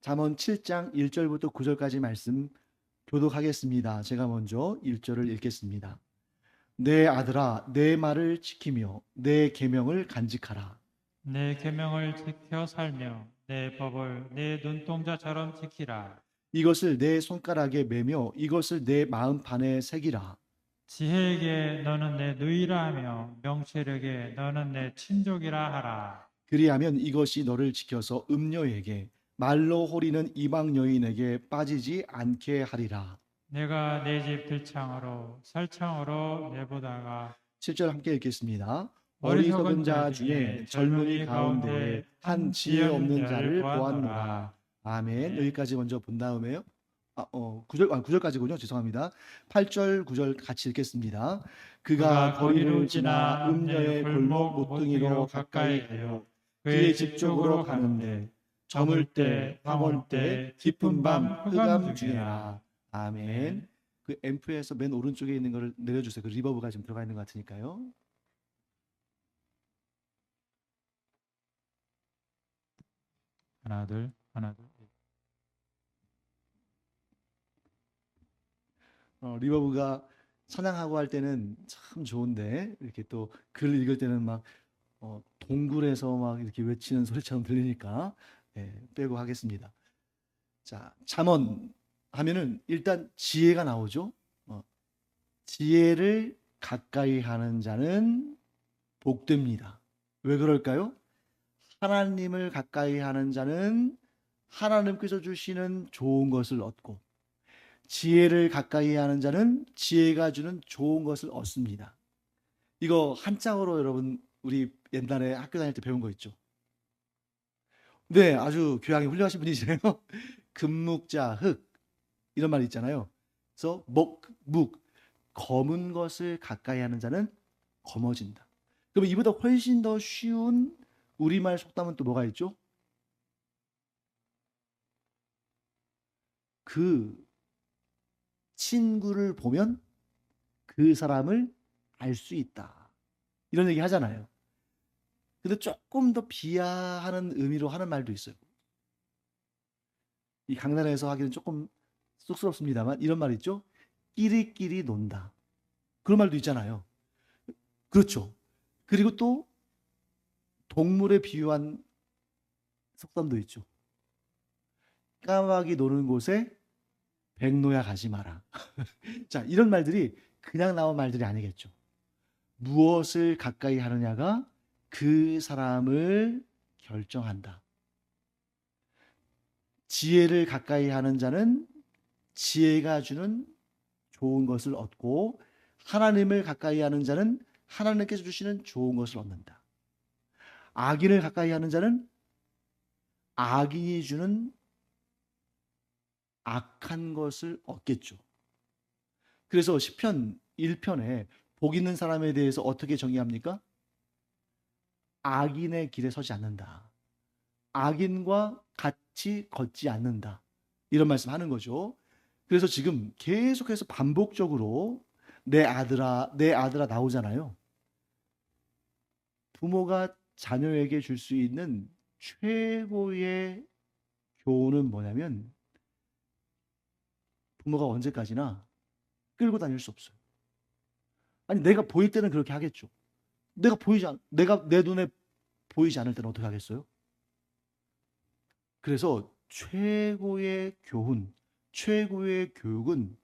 잠언 7장 1절부터 9절까지 말씀 교독하겠습니다. 제가 먼저 1절을 읽겠습니다. 내 아들아, 내 말을 지키며 내 계명을 간직하라. 내 계명을 지켜 살며 내 법을 내 눈동자처럼 지키라. 이것을 내 손가락에 매며 이것을 내 마음판에 새기라. 지혜에게 너는 내 누이라 하며 명철에게 너는 내 친족이라 하라. 그리하면 이것이 너를 지켜서 음녀에게 말로 호리는 이방 여인에게 빠지지 않게 하리라. 내가 내 집 들창으로 살창으로 내보다가 7절 함께 읽겠습니다. 어리석은 자 중에 젊은이 가운데 한 지혜 없는 자를 보았노라. 아멘. 여기까지 먼저 본 다음에요. 9절까지군요. 죄송합니다. 8절, 9절 같이 읽겠습니다. 그가 거리를 지나 음녀의 골목 모퉁이로 가까이 가요. 그의 집 쪽으로 가는데 저물 때, 황혼 때, 깊은 밤 흑암 중에라. 아멘. 그 앰프에서 맨 오른쪽에 있는 거를 내려주세요. 그 리버브가 지금 들어가 있는 것 같으니까요. 하나 둘 하나 둘. 리버브가 찬양하고 할 때는 참 좋은데 이렇게 또 글 읽을 때는 막 동굴에서 막 이렇게 외치는 소리처럼 들리니까 빼고 하겠습니다. 자, 잠언 하면은 일단 지혜가 나오죠. 지혜를 가까이 하는 자는 복됩니다. 왜 그럴까요? 하나님을 가까이 하는 자는 하나님께서 주시는 좋은 것을 얻고 지혜를 가까이 하는 자는 지혜가 주는 좋은 것을 얻습니다. 이거 한자어로 여러분 우리 옛날에 학교 다닐 때 배운 거 있죠? 네, 아주 교양이 훌륭하신 분이시네요. 금묵자 흑 이런 말이 있잖아요. 그래서 묵 검은 것을 가까이 하는 자는 검어진다. 그럼 이보다 훨씬 더 쉬운 우리말 속담은 또 뭐가 있죠? 그 친구를 보면 그 사람을 알 수 있다. 이런 얘기 하잖아요. 근데 조금 더 비하하는 의미로 하는 말도 있어요. 이 강단에서 하기는 조금 쑥스럽습니다만 이런 말 있죠? 끼리끼리 논다. 그런 말도 있잖아요. 그렇죠. 그리고 또 동물에 비유한 속담도 있죠. 까마귀 노는 곳에 백노야 가지 마라. 자, 이런 말들이 그냥 나온 말들이 아니겠죠. 무엇을 가까이 하느냐가 그 사람을 결정한다. 지혜를 가까이 하는 자는 지혜가 주는 좋은 것을 얻고 하나님을 가까이 하는 자는 하나님께서 주시는 좋은 것을 얻는다. 악인을 가까이 하는 자는 악인이 주는 악한 것을 얻겠죠. 그래서 시편 1편에 복 있는 사람에 대해서 어떻게 정의합니까? 악인의 길에 서지 않는다. 악인과 같이 걷지 않는다. 이런 말씀하는 거죠. 그래서 지금 계속해서 반복적으로 내 아들아, 내 아들아 나오잖아요. 부모가 자녀에게 줄 수 있는 최고의 교훈은 뭐냐면 부모가 언제까지나 끌고 다닐 수 없어요. 아니 내가 보일 때는 그렇게 하겠죠. 내가 내 눈에 보이지 않을 때는 어떻게 하겠어요? 그래서 최고의 교훈, 최고의 교육은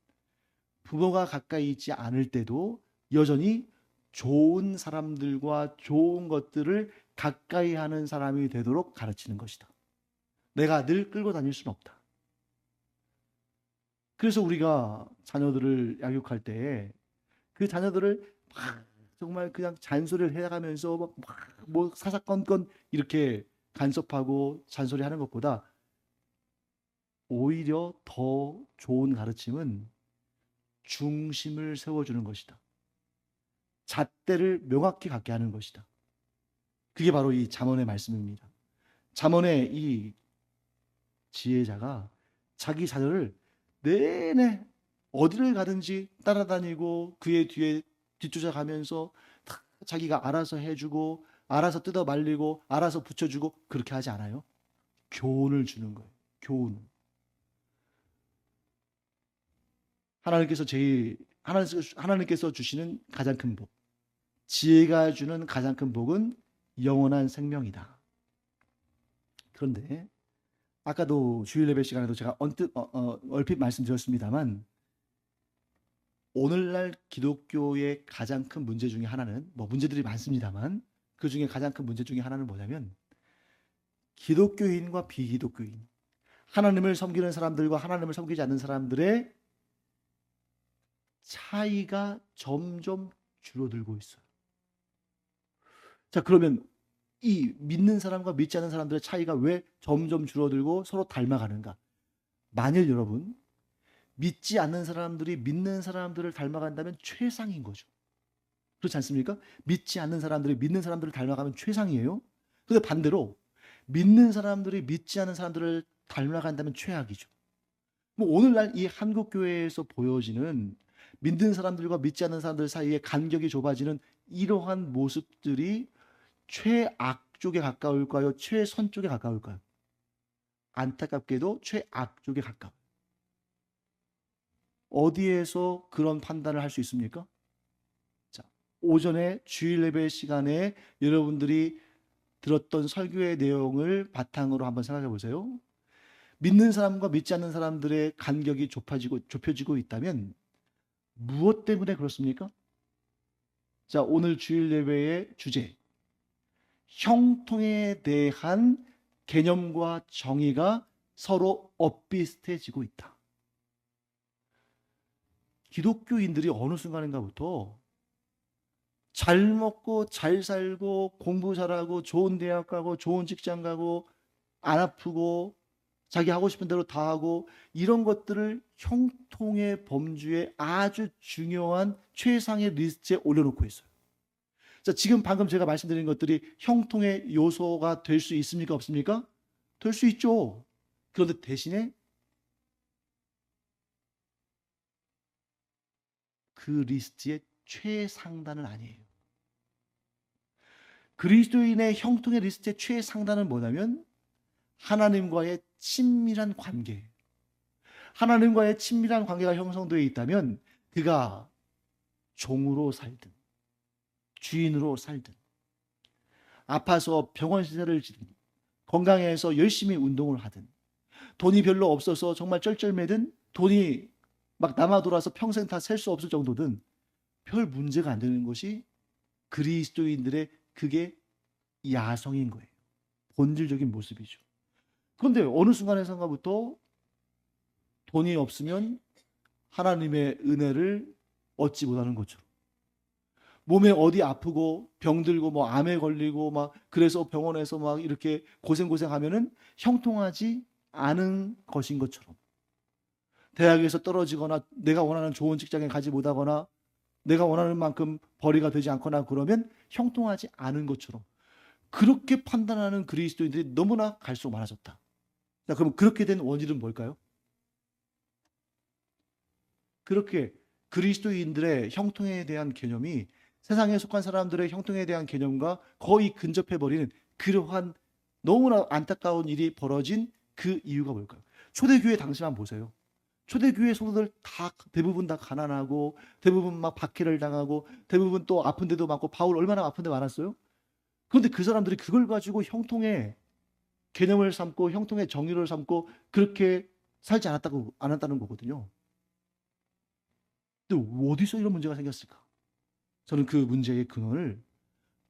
부모가 가까이 있지 않을 때도 여전히 좋은 사람들과 좋은 것들을 가까이 하는 사람이 되도록 가르치는 것이다. 내가 늘 끌고 다닐 수는 없다. 그래서 우리가 자녀들을 양육할 때 그 자녀들을 막 정말 그냥 잔소리를 해가면서 뭐 사사건건 이렇게 간섭하고 잔소리하는 것보다 오히려 더 좋은 가르침은 중심을 세워주는 것이다. 잣대를 명확히 갖게 하는 것이다. 그게 바로 이 잠언의 말씀입니다. 잠언의 이 지혜자가 자기 자녀를 내내 어디를 가든지 따라다니고 그의 뒤에 뒤쫓아가면서 자기가 알아서 해주고 알아서 뜯어 말리고 알아서 붙여주고 그렇게 하지 않아요. 교훈을 주는 거예요. 교훈. 하나님께서 주시는 가장 큰 복. 지혜가 주는 가장 큰 복은 영원한 생명이다. 그런데 아까도 주일 예배 시간에도 제가 얼핏 말씀드렸습니다만, 오늘날 기독교의 가장 큰 문제 중에 하나는, 문제들이 많습니다만 그 중에 가장 큰 문제 중에 하나는 뭐냐면, 기독교인과 비기독교인, 하나님을 섬기는 사람들과 하나님을 섬기지 않는 사람들의 차이가 점점 줄어들고 있어요. 자, 그러면 이 믿는 사람과 믿지 않는 사람들의 차이가 왜 점점 줄어들고 서로 닮아가는가? 만일 여러분, 믿지 않는 사람들이 믿는 사람들을 닮아간다면 최상인 거죠. 그렇지 않습니까? 믿지 않는 사람들이 믿는 사람들을 닮아가면 최상이에요. 근데 반대로 믿는 사람들이 믿지 않는 사람들을 닮아간다면 최악이죠. 오늘날 이 한국 교회에서 보여지는 믿는 사람들과 믿지 않는 사람들 사이에 간격이 좁아지는 이러한 모습들이 최악 쪽에 가까울까요? 최선 쪽에 가까울까요? 안타깝게도 최악 쪽에 가까워요. 어디에서 그런 판단을 할 수 있습니까? 자, 오전에 주일 예배 시간에 여러분들이 들었던 설교의 내용을 바탕으로 한번 생각해 보세요. 믿는 사람과 믿지 않는 사람들의 간격이 좁혀지고 있다면 무엇 때문에 그렇습니까? 자, 오늘 주일 예배의 주제, 형통에 대한 개념과 정의가 서로 엇비슷해지고 있다. 기독교인들이 어느 순간인가부터 잘 먹고 잘 살고 공부 잘하고 좋은 대학 가고 좋은 직장 가고 안 아프고 자기 하고 싶은 대로 다 하고 이런 것들을 형통의 범주에 아주 중요한 최상의 리스트에 올려놓고 있어요. 자, 지금 방금 제가 말씀드린 것들이 형통의 요소가 될 수 있습니까? 없습니까? 될 수 있죠. 그런데 대신에 그 리스트의 최상단은 아니에요. 그리스도인의 형통의 리스트의 최상단은 뭐냐면 하나님과의 친밀한 관계. 하나님과의 친밀한 관계가 형성되어 있다면 그가 종으로 살든 주인으로 살든 아파서 병원 시설을 지든 건강해서 열심히 운동을 하든 돈이 별로 없어서 정말 쩔쩔매든 돈이 막 남아 돌아서 평생 다 셀 수 없을 정도든 별 문제가 안 되는 것이 그리스도인들의 그게 야성인 거예요. 본질적인 모습이죠. 그런데 어느 순간에선가부터 돈이 없으면 하나님의 은혜를 얻지 못하는 것처럼, 몸에 어디 아프고 병들고 암에 걸리고 그래서 병원에서 이렇게 고생하면은 형통하지 않은 것인 것처럼, 대학에서 떨어지거나 내가 원하는 좋은 직장에 가지 못하거나 내가 원하는 만큼 벌이가 되지 않거나 그러면 형통하지 않은 것처럼 그렇게 판단하는 그리스도인들이 너무나 갈수록 많아졌다. 자, 그럼 그렇게 된 원인은 뭘까요? 그렇게 그리스도인들의 형통에 대한 개념이 세상에 속한 사람들의 형통에 대한 개념과 거의 근접해버리는 그러한 너무나 안타까운 일이 벌어진 그 이유가 뭘까요? 초대교회 당시만 보세요. 초대교회 성도들 대부분 다 가난하고 대부분 박해를 당하고 대부분 또 아픈 데도 많고 바울 얼마나 아픈 데 많았어요? 그런데 그 사람들이 그걸 가지고 형통의 개념을 삼고 형통의 정의를 삼고 그렇게 살지 않았다는 거거든요. 근데 어디서 이런 문제가 생겼을까? 저는 그 문제의 근원을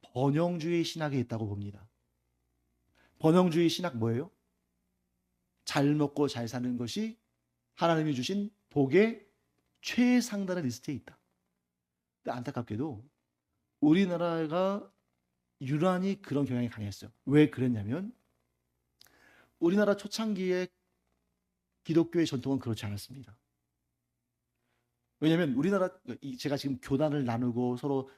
번영주의 신학에 있다고 봅니다. 번영주의 신학 뭐예요? 잘 먹고 잘 사는 것이 하나님이 주신 복의 최상단의 리스트에 있다. 근데 안타깝게도 우리나라가 유난히 그런 경향이 강했어요. 왜 그랬냐면 우리나라 초창기의 기독교의 전통은 그렇지 않았습니다. 왜냐하면 우리나라, 제가 지금 교단을 나누고 서로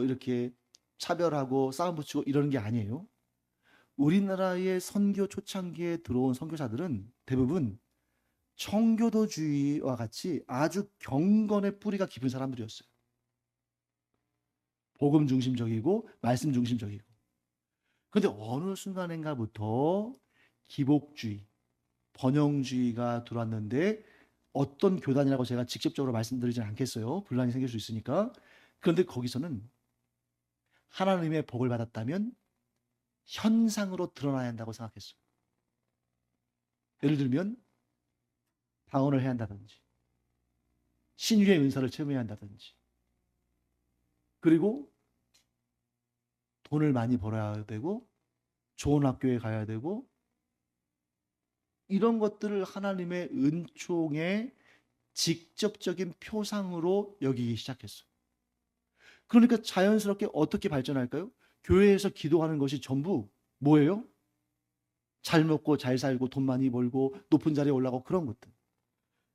이렇게 차별하고 싸움 붙이고 이러는 게 아니에요. 우리나라의 선교 초창기에 들어온 선교사들은 대부분 청교도주의와 같이 아주 경건의 뿌리가 깊은 사람들이었어요. 복음 중심적이고 말씀 중심적이고. 그런데 어느 순간인가부터 기복주의, 번영주의가 들어왔는데 어떤 교단이라고 제가 직접적으로 말씀드리진 않겠어요. 분란이 생길 수 있으니까. 그런데 거기서는 하나님의 복을 받았다면 현상으로 드러나야 한다고 생각했어요. 예를 들면 방언을 해야 한다든지 신유의 은사를 체험해야 한다든지 그리고 돈을 많이 벌어야 되고 좋은 학교에 가야 되고 이런 것들을 하나님의 은총의 직접적인 표상으로 여기기 시작했어요. 그러니까 자연스럽게 어떻게 발전할까요? 교회에서 기도하는 것이 전부 뭐예요? 잘 먹고 잘 살고 돈 많이 벌고 높은 자리에 올라가고 그런 것들.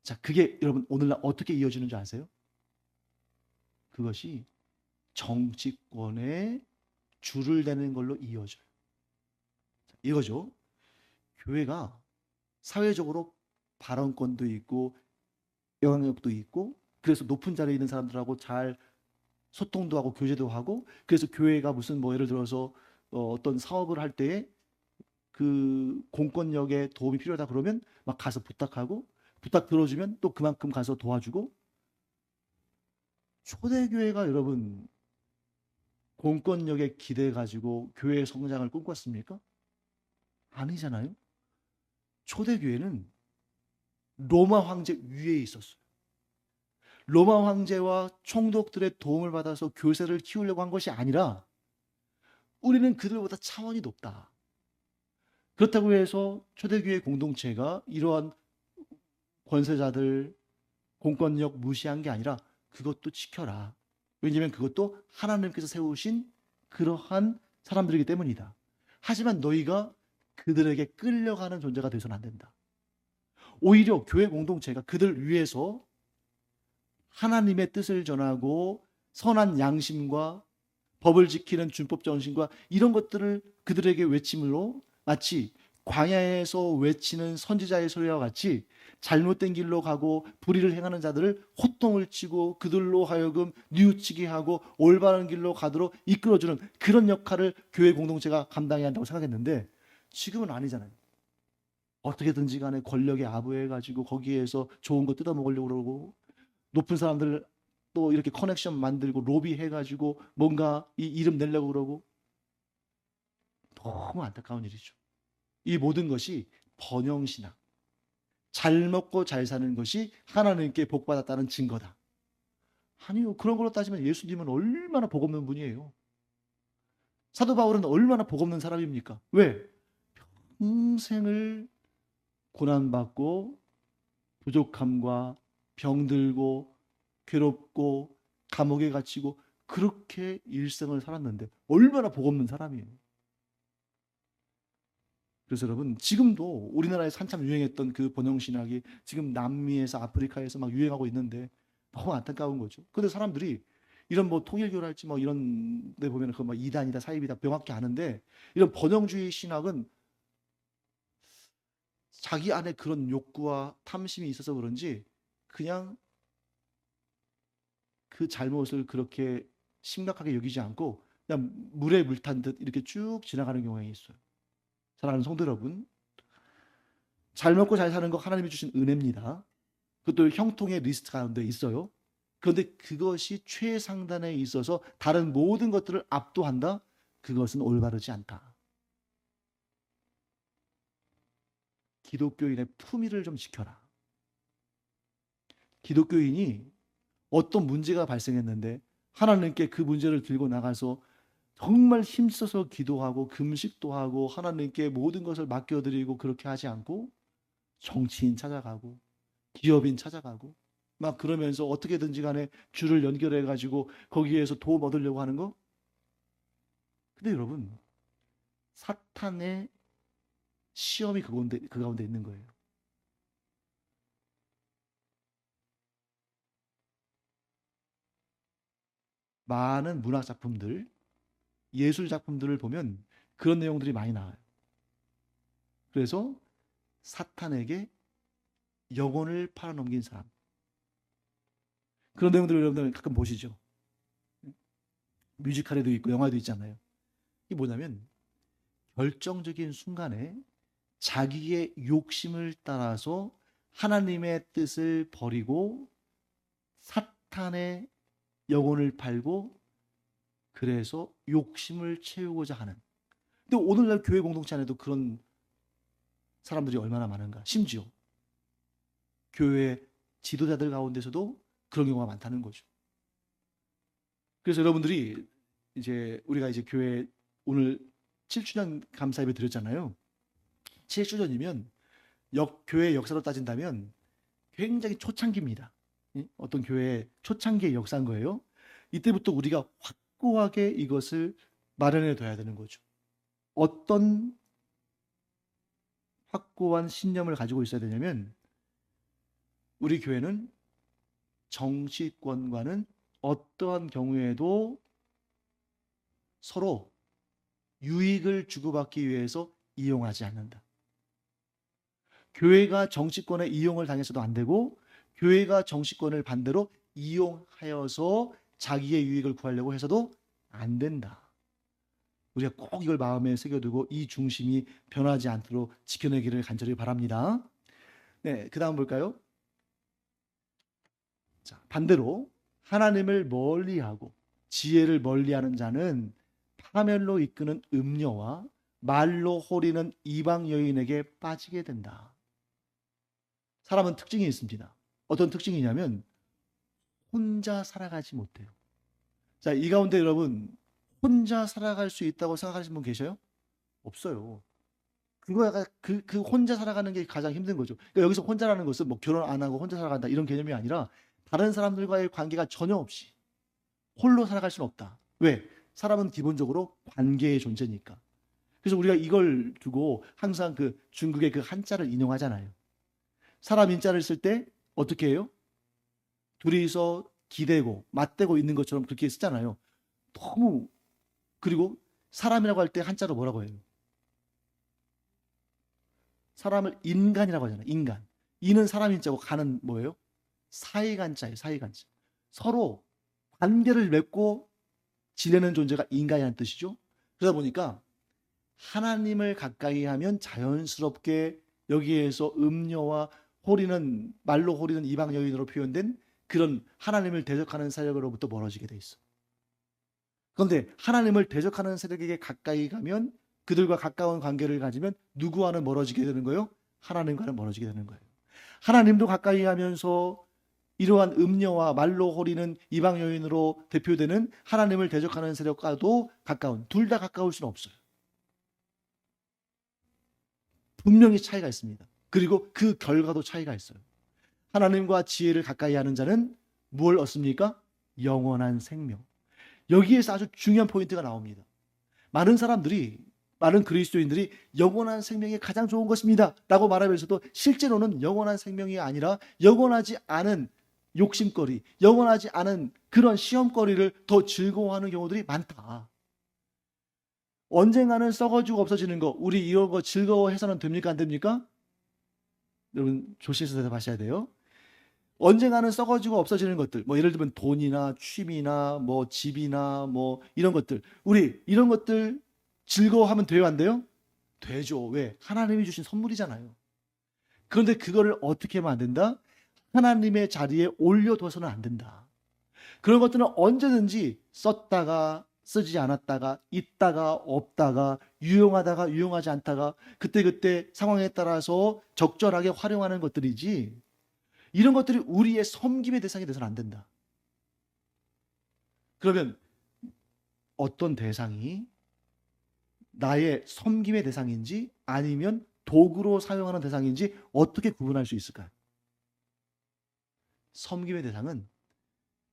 자, 그게 여러분 오늘날 어떻게 이어지는 줄 아세요? 그것이 정치권에 줄을 대는 걸로 이어져요. 이거죠. 교회가 사회적으로 발언권도 있고 영향력도 있고 그래서 높은 자리에 있는 사람들하고 잘 소통도 하고 교제도 하고 그래서 교회가 무슨 뭐 예를 들어서 어떤 사업을 할 때에 그 공권력에 도움이 필요하다 그러면 막 가서 부탁하고 부탁 들어주면 또 그만큼 가서 도와주고 초대교회가 여러분 공권력에 기대 가지고 교회의 성장을 꿈꿨습니까? 아니잖아요. 초대교회는 로마 황제 위에 있었어요. 로마 황제와 총독들의 도움을 받아서 교세를 키우려고 한 것이 아니라 우리는 그들보다 차원이 높다. 그렇다고 해서 초대교회 공동체가 이러한 권세자들, 공권력 무시한 게 아니라 그것도 지켜라. 왜냐하면 그것도 하나님께서 세우신 그러한 사람들이기 때문이다. 하지만 너희가 그들에게 끌려가는 존재가 되어서는 안 된다. 오히려 교회 공동체가 그들 위해서 하나님의 뜻을 전하고 선한 양심과 법을 지키는 준법 정신과 이런 것들을 그들에게 외침으로 마치 광야에서 외치는 선지자의 소리와 같이 잘못된 길로 가고 불의를 행하는 자들을 호통을 치고 그들로 하여금 뉘우치게 하고 올바른 길로 가도록 이끌어주는 그런 역할을 교회 공동체가 감당해야 한다고 생각했는데 지금은 아니잖아요. 어떻게든지 간에 권력에 아부해가지고 거기에서 좋은 거 뜯어먹으려고 그러고 높은 사람들 또 이렇게 커넥션 만들고 로비해가지고 뭔가 이 이름 내려고 그러고 너무 안타까운 일이죠. 이 모든 것이 번영신앙, 잘 먹고 잘 사는 것이 하나님께 복받았다는 증거다. 아니요. 그런 걸로 따지면 예수님은 얼마나 복 없는 분이에요. 사도 바울은 얼마나 복 없는 사람입니까? 왜? 평생을 고난받고 부족함과 병들고 괴롭고 감옥에 갇히고 그렇게 일생을 살았는데 얼마나 복 없는 사람이에요. 그래서 여러분 지금도 우리나라에서 한참 유행했던 그 번영신학이 지금 남미에서 아프리카에서 막 유행하고 있는데 너무 안타까운 거죠. 근데 사람들이 이런 뭐 통일교랄지 뭐 이런 데 보면 그 막 이단이다 사입이다 명확히 아는데 이런 번영주의 신학은 자기 안에 그런 욕구와 탐심이 있어서 그런지 그냥 그 잘못을 그렇게 심각하게 여기지 않고 그냥 물에 물 탄 듯 이렇게 쭉 지나가는 경우가 있어요. 사랑하는 성도 여러분, 잘 먹고 잘 사는 거 하나님이 주신 은혜입니다. 그것도 형통의 리스트 가운데 있어요. 그런데 그것이 최상단에 있어서 다른 모든 것들을 압도한다? 그것은 올바르지 않다. 기독교인의 품위를 좀 지켜라. 기독교인이 어떤 문제가 발생했는데 하나님께 그 문제를 들고 나가서 정말 힘써서 기도하고 금식도 하고 하나님께 모든 것을 맡겨드리고 그렇게 하지 않고 정치인 찾아가고 기업인 찾아가고 막 그러면서 어떻게든지 간에 줄을 연결해 가지고 거기에서 도움 얻으려고 하는 거. 근데 여러분 사탄의 시험이 그 가운데 있는 거예요. 많은 문학 작품들, 예술 작품들을 보면 그런 내용들이 많이 나와요. 그래서 사탄에게 영혼을 팔아넘긴 사람. 그런 내용들을 여러분들 가끔 보시죠. 뮤지컬에도 있고 영화에도 있잖아요. 이게 뭐냐면 결정적인 순간에 자기의 욕심을 따라서 하나님의 뜻을 버리고 사탄의 영혼을 팔고 그래서 욕심을 채우고자 하는. 근데 오늘날 교회 공동체 안에도 그런 사람들이 얼마나 많은가. 심지어 교회 지도자들 가운데서도 그런 경우가 많다는 거죠. 그래서 여러분들이 이제 우리가 이제 교회 오늘 7주년 감사 예배 드렸잖아요. 7주년이면 교회 역사로 따진다면 굉장히 초창기입니다. 어떤 교회의 초창기의 역사인 거예요. 이때부터 우리가 확고하게 이것을 마련해 둬야 되는 거죠. 어떤 확고한 신념을 가지고 있어야 되냐면 우리 교회는 정치권과는 어떠한 경우에도 서로 유익을 주고받기 위해서 이용하지 않는다. 교회가 정치권에 이용을 당해서도 안 되고 교회가 정치권을 반대로 이용하여서 자기의 유익을 구하려고 해서도 안 된다. 우리가 꼭 이걸 마음에 새겨두고 이 중심이 변하지 않도록 지켜내기를 간절히 바랍니다. 네, 그 다음 볼까요? 자, 반대로 하나님을 멀리하고 지혜를 멀리하는 자는 파멸로 이끄는 음녀와 말로 호리는 이방 여인에게 빠지게 된다. 사람은 특징이 있습니다. 어떤 특징이냐면 혼자 살아가지 못해요. 자, 이 가운데 여러분 혼자 살아갈 수 있다고 생각하시는 분 계셔요? 없어요. 그거가 그 혼자 살아가는 게 가장 힘든 거죠. 그러니까 여기서 혼자라는 것은 뭐 결혼 안 하고 혼자 살아간다 이런 개념이 아니라 다른 사람들과의 관계가 전혀 없이 홀로 살아갈 수는 없다. 왜? 사람은 기본적으로 관계의 존재니까. 그래서 우리가 이걸 두고 항상 그 중국의 그 한자를 인용하잖아요. 사람 인자를 쓸 때 어떻게 해요? 둘이서 기대고 맞대고 있는 것처럼 그렇게 쓰잖아요. 너무. 그리고 사람이라고 할 때 한자로 뭐라고 해요? 사람을 인간이라고 하잖아요. 인간. 이는 사람 인자고 간은 뭐예요? 사이간자예요. 사이간자. 서로 관계를 맺고 지내는 존재가 인간이라는 뜻이죠. 그러다 보니까 하나님을 가까이 하면 자연스럽게 여기에서 음녀와 호리는 말로 호리는 이방 여인으로 표현된 그런 하나님을 대적하는 세력으로부터 멀어지게 돼 있어. 그런데 하나님을 대적하는 세력에게 가까이 가면 그들과 가까운 관계를 가지면 누구와는 멀어지게 되는 거예요? 하나님과는 멀어지게 되는 거예요. 하나님도 가까이 하면서 이러한 음녀와 말로 호리는 이방 여인으로 대표되는 하나님을 대적하는 세력과도 가까운, 둘 다 가까울 수는 없어요. 분명히 차이가 있습니다. 그리고 그 결과도 차이가 있어요. 하나님과 지혜를 가까이 하는 자는 무엇을 얻습니까? 영원한 생명. 여기에서 아주 중요한 포인트가 나옵니다. 많은 그리스도인들이 영원한 생명이 가장 좋은 것입니다 라고 말하면서도 실제로는 영원한 생명이 아니라 영원하지 않은 욕심거리, 영원하지 않은 그런 시험거리를 더 즐거워하는 경우들이 많다. 언젠가는 썩어지고 없어지는 거, 우리 이런 거 즐거워해서는 됩니까? 안 됩니까? 여러분 조심해서 대답하셔야 돼요. 언젠가는 썩어지고 없어지는 것들, 뭐 예를 들면 돈이나 취미나 뭐 집이나 뭐 이런 것들, 우리 이런 것들 즐거워하면 돼요, 안 돼요? 되죠. 왜? 하나님이 주신 선물이잖아요. 그런데 그거를 어떻게 하면 안 된다? 하나님의 자리에 올려둬서는 안 된다. 그런 것들은 언제든지 썼다가 쓰지 않았다가 있다가 없다가 유용하다가 유용하지 않다가 그때그때 상황에 따라서 적절하게 활용하는 것들이지, 이런 것들이 우리의 섬김의 대상이 돼서는 안 된다. 그러면 어떤 대상이 나의 섬김의 대상인지 아니면 도구로 사용하는 대상인지 어떻게 구분할 수 있을까요? 섬김의 대상은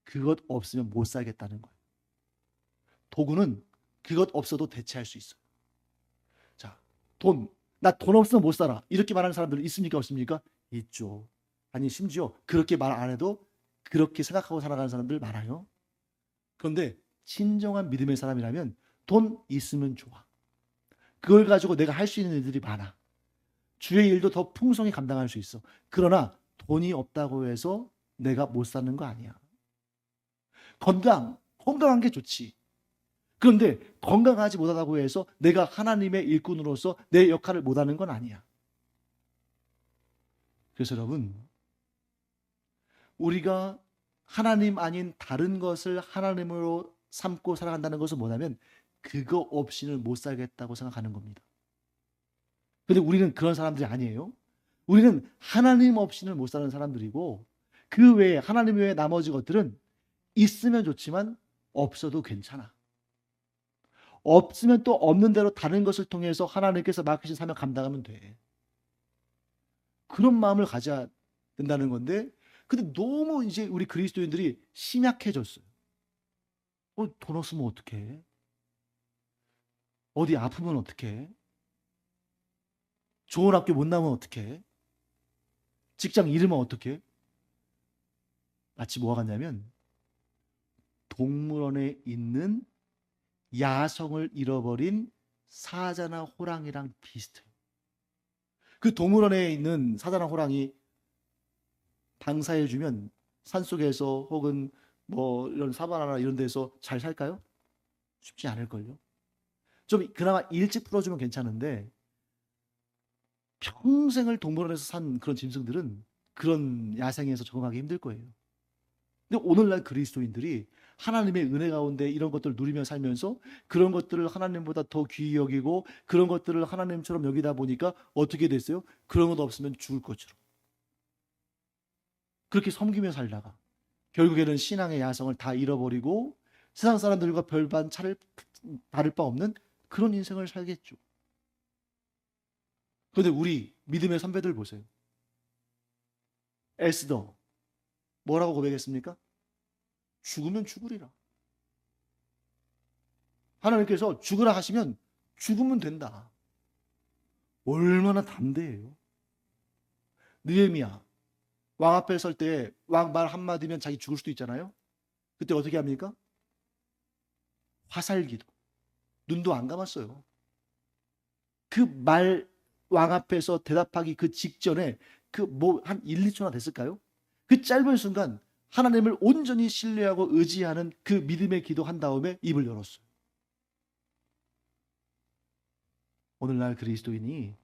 그것 없으면 못 살겠다는 거예요. 도구는 그것 없어도 대체할 수 있어요. 자, 나 돈 없으면 못 살아. 이렇게 말하는 사람들 있습니까? 없습니까? 있죠. 아니, 심지어 그렇게 말 안 해도 그렇게 생각하고 살아가는 사람들 많아요. 그런데 진정한 믿음의 사람이라면 돈 있으면 좋아. 그걸 가지고 내가 할 수 있는 일들이 많아. 주의 일도 더 풍성히 감당할 수 있어. 그러나 돈이 없다고 해서 내가 못 사는 거 아니야. 건강한 게 좋지. 그런데 건강하지 못하다고 해서 내가 하나님의 일꾼으로서 내 역할을 못하는 건 아니야. 그래서 여러분, 우리가 하나님 아닌 다른 것을 하나님으로 삼고 살아간다는 것은 뭐냐면 그거 없이는 못 살겠다고 생각하는 겁니다. 근데 우리는 그런 사람들이 아니에요. 우리는 하나님 없이는 못 사는 사람들이고, 그 외에 하나님 외에 나머지 것들은 있으면 좋지만 없어도 괜찮아. 없으면 또 없는 대로 다른 것을 통해서 하나님께서 맡기신 사명 감당하면 돼. 그런 마음을 가져야 된다는 건데, 근데 너무 이제 우리 그리스도인들이 심약해졌어요. 돈 없으면 어떡해? 어디 아프면 어떡해? 좋은 학교 못 나오면 어떡해? 직장 잃으면 어떡해? 마치 뭐가 같냐면 동물원에 있는 야성을 잃어버린 사자나 호랑이랑 비슷해요. 그 동물원에 있는 사자나 호랑이 방사해주면 산속에서 혹은 뭐 이런 사바나나 이런 데서 잘 살까요? 쉽지 않을걸요. 좀 그나마 일찍 풀어주면 괜찮은데 평생을 동물원에서 산 그런 짐승들은 그런 야생에서 적응하기 힘들 거예요. 근데 오늘날 그리스도인들이 하나님의 은혜 가운데 이런 것들을 누리며 살면서 그런 것들을 하나님보다 더 귀히 여기고 그런 것들을 하나님처럼 여기다 보니까 어떻게 됐어요? 그런 것 없으면 죽을 것처럼. 그렇게 섬기며 살다가 결국에는 신앙의 야성을 다 잃어버리고 세상 사람들과 별반 차를 다를 바 없는 그런 인생을 살겠죠. 그런데 우리 믿음의 선배들 보세요. 에스더 뭐라고 고백했습니까? 죽으면 죽으리라. 하나님께서 죽으라 하시면 죽으면 된다. 얼마나 담대해요. 느헤미야 왕 앞에 설 때 왕 말 한마디면 자기 죽을 수도 있잖아요. 그때 어떻게 합니까? 화살기도. 눈도 안 감았어요. 그 말 왕 앞에서 대답하기 그 직전에 그 뭐 한 1, 2초나 됐을까요? 그 짧은 순간 하나님을 온전히 신뢰하고 의지하는 그 믿음의 기도한 다음에 입을 열었어요. 오늘날 그리스도인이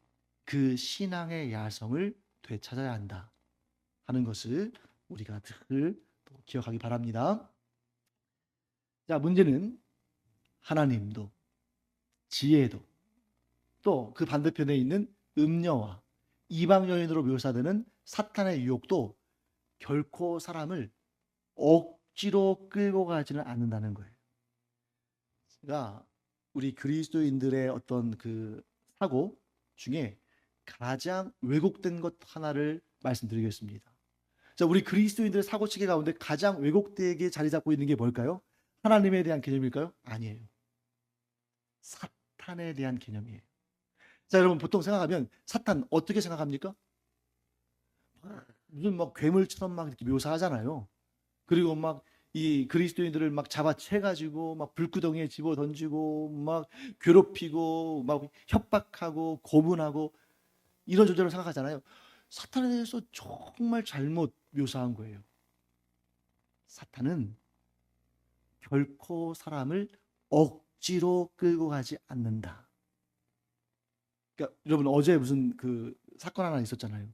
그 신앙의 야성을 되찾아야 한다 하는 것을 우리가 늘 기억하기 바랍니다. 자, 문제는 하나님도 지혜도 또 그 반대편에 있는 음녀와 이방 여인으로 묘사되는 사탄의 유혹도 결코 사람을 억지로 끌고 가지는 않는다는 거예요. 그러니까 우리 그리스도인들의 어떤 그 사고 중에 가장 왜곡된 것 하나를 말씀드리겠습니다. 자, 우리 그리스도인들의 사고체계 가운데 가장 왜곡되게 자리 잡고 있는 게 뭘까요? 하나님에 대한 개념일까요? 아니에요. 사탄에 대한 개념이에요. 자, 여러분 보통 생각하면 사탄 어떻게 생각합니까? 무슨 막 괴물처럼 막 이렇게 묘사하잖아요. 그리고 막 이 그리스도인들을 막 잡아채가지고 막 불구덩이에 집어 던지고 막 괴롭히고 막 협박하고 고문하고 이런 존재로 생각하잖아요. 사탄에 대해서 정말 잘못 묘사한 거예요. 사탄은 결코 사람을 억지로 끌고 가지 않는다. 그러니까 여러분 어제 무슨 그 사건 하나 있었잖아요.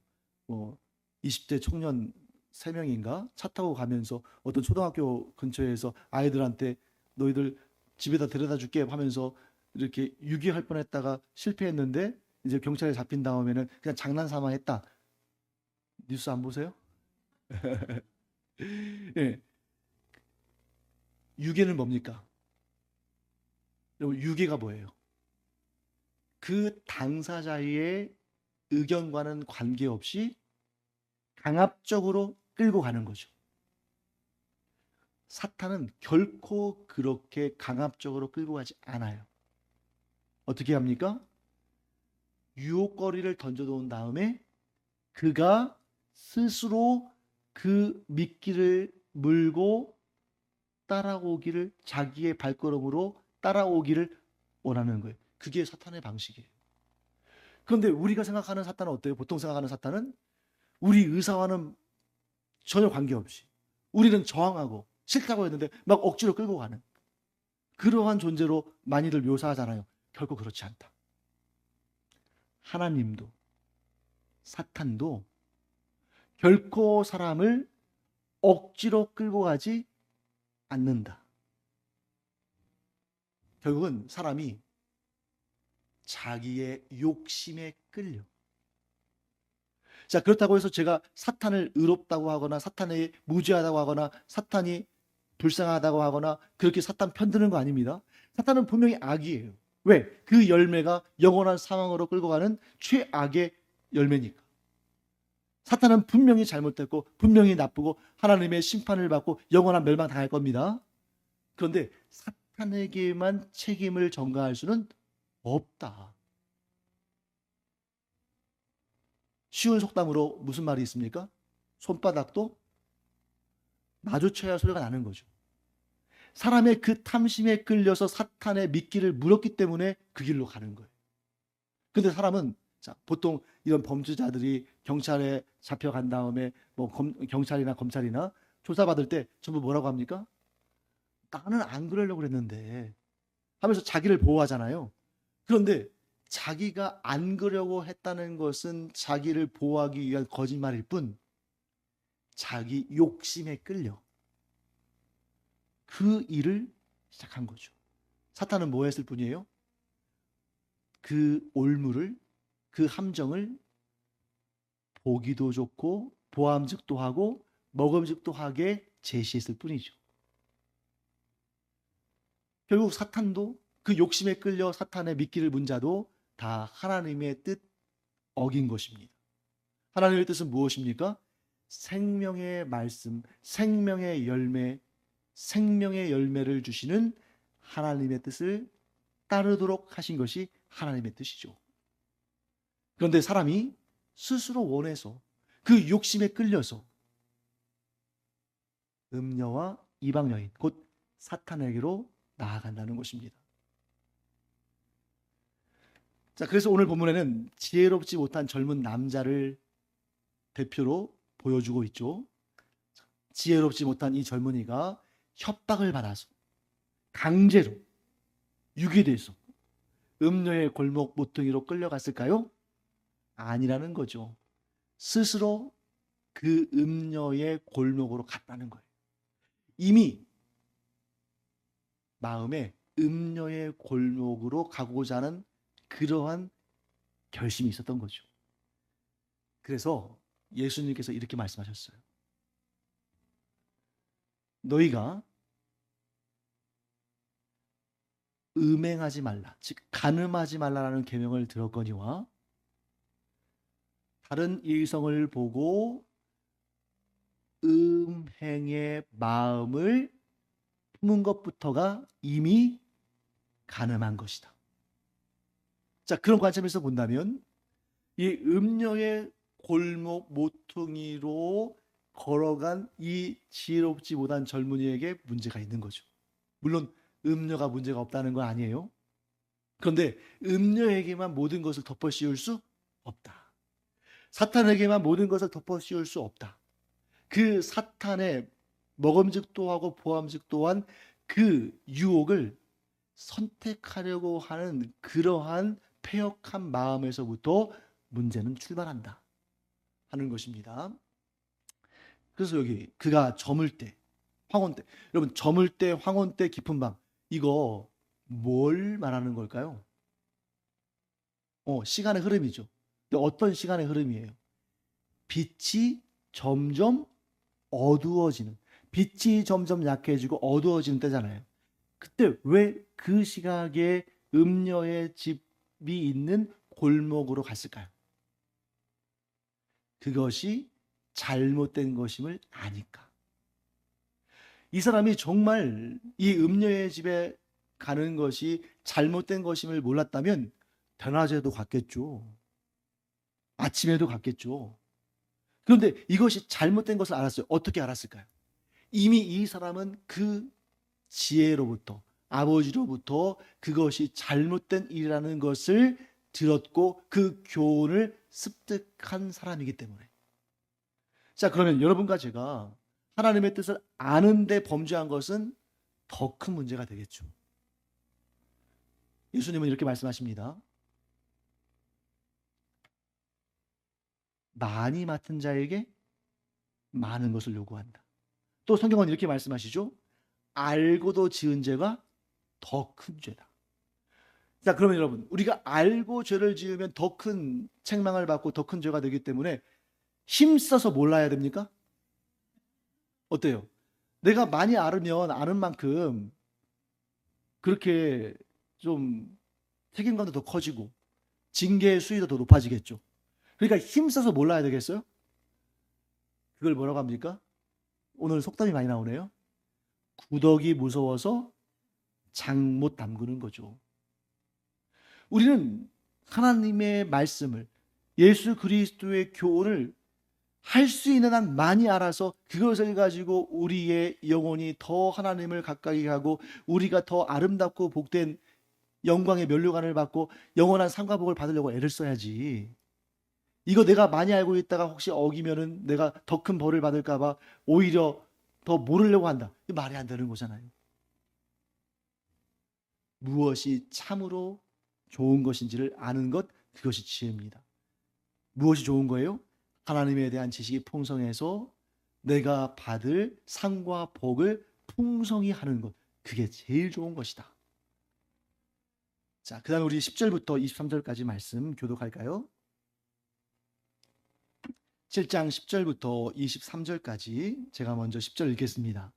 뭐 20대 청년 3명인가 차 타고 가면서 어떤 초등학교 근처에서 아이들한테 너희들 집에다 데려다 줄게 하면서 이렇게 유기할 뻔했다가 실패했는데 이제 경찰에 잡힌 다음에는 그냥 장난삼아 했다. 뉴스 안 보세요? 예. 유괴는 뭡니까? 여러분 유괴가 뭐예요? 그 당사자의 의견과는 관계없이 강압적으로 끌고 가는 거죠. 사탄은 결코 그렇게 강압적으로 끌고 가지 않아요. 어떻게 합니까? 유혹거리를 던져놓은 다음에 그가 스스로 그 미끼를 물고 따라오기를 자기의 발걸음으로 따라오기를 원하는 거예요. 그게 사탄의 방식이에요. 그런데 우리가 생각하는 사탄은 어때요? 보통 생각하는 사탄은 우리 의사와는 전혀 관계없이 우리는 저항하고 싫다고 했는데 막 억지로 끌고 가는 그러한 존재로 많이들 묘사하잖아요. 결코 그렇지 않다. 하나님도 사탄도 결코 사람을 억지로 끌고 가지 않는다. 결국은 사람이 자기의 욕심에 끌려. 자, 그렇다고 해서 제가 사탄을 의롭다고 하거나 사탄이 무죄하다고 하거나 사탄이 불쌍하다고 하거나 그렇게 사탄 편드는 거 아닙니다. 사탄은 분명히 악이에요. 왜? 그 열매가 영원한 사망으로 끌고 가는 최악의 열매니까. 사탄은 분명히 잘못됐고 분명히 나쁘고 하나님의 심판을 받고 영원한 멸망 당할 겁니다. 그런데 사탄에게만 책임을 전가할 수는 없다. 쉬운 속담으로 무슨 말이 있습니까? 손바닥도 마주쳐야 소리가 나는 거죠. 사람의 그 탐심에 끌려서 사탄의 미끼를 물었기 때문에 그 길로 가는 거예요. 근데 사람은 자, 보통 이런 범죄자들이 경찰에 잡혀간 다음에 뭐 경찰이나 검찰이나 조사받을 때 전부 뭐라고 합니까? 나는 안 그러려고 그랬는데 하면서 자기를 보호하잖아요. 그런데 자기가 안 그러려고 했다는 것은 자기를 보호하기 위한 거짓말일 뿐 자기 욕심에 끌려 그 일을 시작한 거죠. 사탄은 뭐 했을 뿐이에요? 그 올무를, 그 함정을 보기도 좋고 보암직도 하고 먹음직도 하게 제시했을 뿐이죠. 결국 사탄도 그 욕심에 끌려 사탄의 미끼를 문 자도 다 하나님의 뜻 어긴 것입니다. 하나님의 뜻은 무엇입니까? 생명의 말씀, 생명의 열매, 생명의 열매를 주시는 하나님의 뜻을 따르도록 하신 것이 하나님의 뜻이죠. 그런데 사람이 스스로 원해서 그 욕심에 끌려서 음녀와 이방 여인, 곧 사탄에게로 나아간다는 것입니다. 자, 그래서 오늘 본문에는 지혜롭지 못한 젊은 남자를 대표로 보여주고 있죠. 지혜롭지 못한 이 젊은이가 협박을 받아서 강제로 유기돼서 음녀의 골목 모퉁이로 끌려갔을까요? 아니라는 거죠. 스스로 그 음녀의 골목으로 갔다는 거예요. 이미 마음에 음녀의 골목으로 가고자 하는 그러한 결심이 있었던 거죠. 그래서 예수님께서 이렇게 말씀하셨어요. 너희가 음행하지 말라, 즉 간음하지 말라라는 계명을 들었거니와 다른 일성을 보고 음행의 마음을 품은 것부터가 이미 간음한 것이다. 자, 그런 관점에서 본다면 이 음녀의 골목 모퉁이로 걸어간 이 지혜롭지 못한 젊은이에게 문제가 있는 거죠. 물론 음녀가 문제가 없다는 건 아니에요. 그런데 음녀에게만 모든 것을 덮어 씌울 수 없다. 사탄에게만 모든 것을 덮어 씌울 수 없다. 그 사탄의 먹음직도 하고 보암직 또한 그 유혹을 선택하려고 하는 그러한 패역한 마음에서부터 문제는 출발한다 하는 것입니다. 그래서 여기 그가 저물 때, 황혼 때, 여러분 저물 때, 황혼 때, 깊은 밤, 이거 뭘 말하는 걸까요? 시간의 흐름이죠. 근데 어떤 시간의 흐름이에요? 빛이 점점 어두워지는, 빛이 점점 약해지고 어두워지는 때잖아요. 그때 왜 그 시각에 음녀의 집이 있는 골목으로 갔을까요? 그것이 잘못된 것임을 아니까. 이 사람이 정말 이 음녀의 집에 가는 것이 잘못된 것임을 몰랐다면 대낮에도 갔겠죠. 아침에도 갔겠죠. 그런데 이것이 잘못된 것을 알았어요. 어떻게 알았을까요? 이미 이 사람은 그 지혜로부터, 아버지로부터 그것이 잘못된 일이라는 것을 들었고 그 교훈을 습득한 사람이기 때문에. 자, 그러면 여러분과 제가 하나님의 뜻을 아는데 범죄한 것은 더 큰 문제가 되겠죠. 예수님은 이렇게 말씀하십니다. 많이 맡은 자에게 많은 것을 요구한다. 또 성경은 이렇게 말씀하시죠. 알고도 지은 죄가 더 큰 죄다. 자, 그러면 여러분, 우리가 알고 죄를 지으면 더 큰 책망을 받고 더 큰 죄가 되기 때문에 힘써서 몰라야 됩니까? 어때요? 내가 많이 알으면 아는 만큼 그렇게 좀 책임감도 더 커지고 징계의 수위도 더 높아지겠죠. 그러니까 힘써서 몰라야 되겠어요? 그걸 뭐라고 합니까? 오늘 속담이 많이 나오네요. 구더기 무서워서 장 못 담그는 거죠. 우리는 하나님의 말씀을, 예수 그리스도의 교훈을 할 수 있는 한 많이 알아서 그것을 가지고 우리의 영혼이 더 하나님을 가까이 하고 우리가 더 아름답고 복된 영광의 면류관을 받고 영원한 상과 복을 받으려고 애를 써야지. 이거 내가 많이 알고 있다가 혹시 어기면은 내가 더 큰 벌을 받을까 봐 오히려 더 모르려고 한다. 이거 말이 안 되는 거잖아요. 무엇이 참으로 좋은 것인지를 아는 것, 그것이 지혜입니다. 무엇이 좋은 거예요? 하나님에 대한 지식이 풍성해서 내가 받을 상과 복을 풍성히 하는 것, 그게 제일 좋은 것이다. 자, 그 다음에 우리 10절부터 23절까지 말씀 교독할까요? 7장 10절부터 23절까지 제가 먼저 10절 읽겠습니다.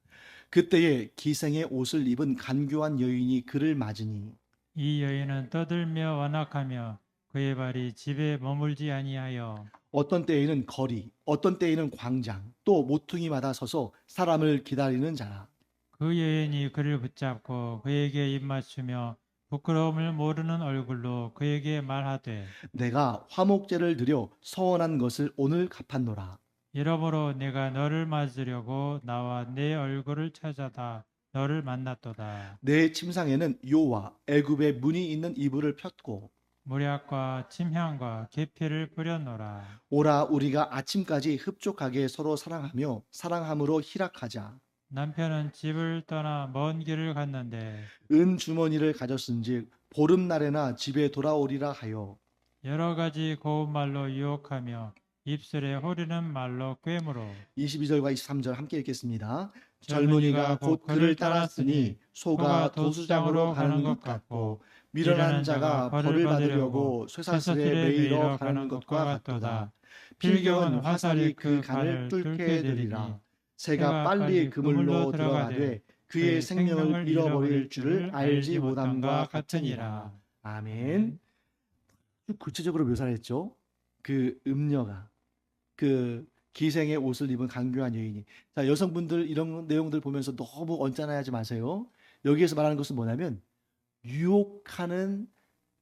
그때에 기생의 옷을 입은 간교한 여인이 그를 맞으니 이 여인은 떠들며 완악하며 그의 발이 집에 머물지 아니하여 어떤 때에는 거리, 어떤 때에는 광장, 또 모퉁이마다 서서 사람을 기다리는 자라. 그 여인이 그를 붙잡고 그에게 입맞추며 부끄러움을 모르는 얼굴로 그에게 말하되 내가 화목제를 드려 서원한 것을 오늘 갚았노라. 이러므로 내가 너를 맞으려고 나와 내 얼굴을 찾아다 너를 만났도다. 내 침상에는 요와 애굽의 문이 있는 이불을 폈고 모략과 침향과 계피를 뿌렸노라. 오라 우리가 아침까지 흡족하게 서로 사랑하며 사랑함으로 희락하자. 남편은 집을 떠나 먼 길을 갔는데 은 주머니를 가졌은즉 보름날에나 집에 돌아오리라 하여 여러 가지 고운 말로 유혹하며 입술에 호리는 말로 꿰물어 22절과 23절 함께 읽겠습니다. 젊은이가 젊은이가 곧 그를 따랐으니 소가 도수장으로 가는 것 같고 미련한 자가 벌을 받으려고 쇠사슬에 매이러 가는 것과 같도다. 필경은 화살이 그 간을 뚫게 되리라. 새가 빨리 그물로 들어가되 그의 생명을 잃어버릴 줄을 알지 못함과 같으니라. 아멘. 구체적으로 묘사를 했죠. 그 음녀가 그 기생의 옷을 입은 강교한 여인이. 자, 여성분들 이런 내용들 보면서 너무 언짢아하지 마세요. 여기에서 말하는 것은 뭐냐면 유혹하는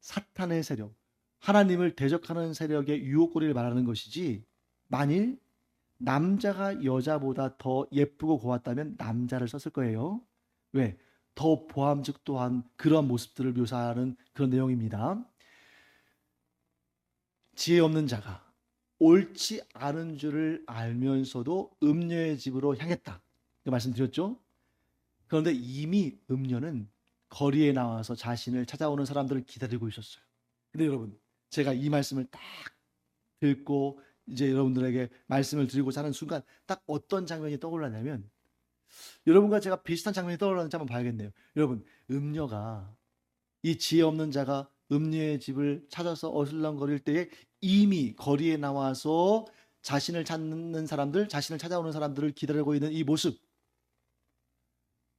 사탄의 세력, 하나님을 대적하는 세력의 유혹거리를 말하는 것이지, 만일 남자가 여자보다 더 예쁘고 고왔다면 남자를 썼을 거예요. 왜? 더 보암직도한 그런 모습들을 묘사하는 그런 내용입니다. 지혜 없는 자가 옳지 않은 줄을 알면서도 음녀의 집으로 향했다. 말씀드렸죠? 그런데 이미 음녀는 거리에 나와서 자신을 찾아오는 사람들을 기다리고 있었어요. 근데 여러분, 제가 이 말씀을 딱 듣고 이제 여러분들에게 말씀을 드리고자 하는 순간 딱 어떤 장면이 떠올랐냐면, 여러분과 제가 비슷한 장면이 떠올랐는지 한번 봐야겠네요. 여러분, 음녀가, 이 지혜 없는 자가 음녀의 집을 찾아서 어슬렁거릴 때에 이미 거리에 나와서 자신을 찾는 사람들, 자신을 찾아오는 사람들을 기다리고 있는 이 모습,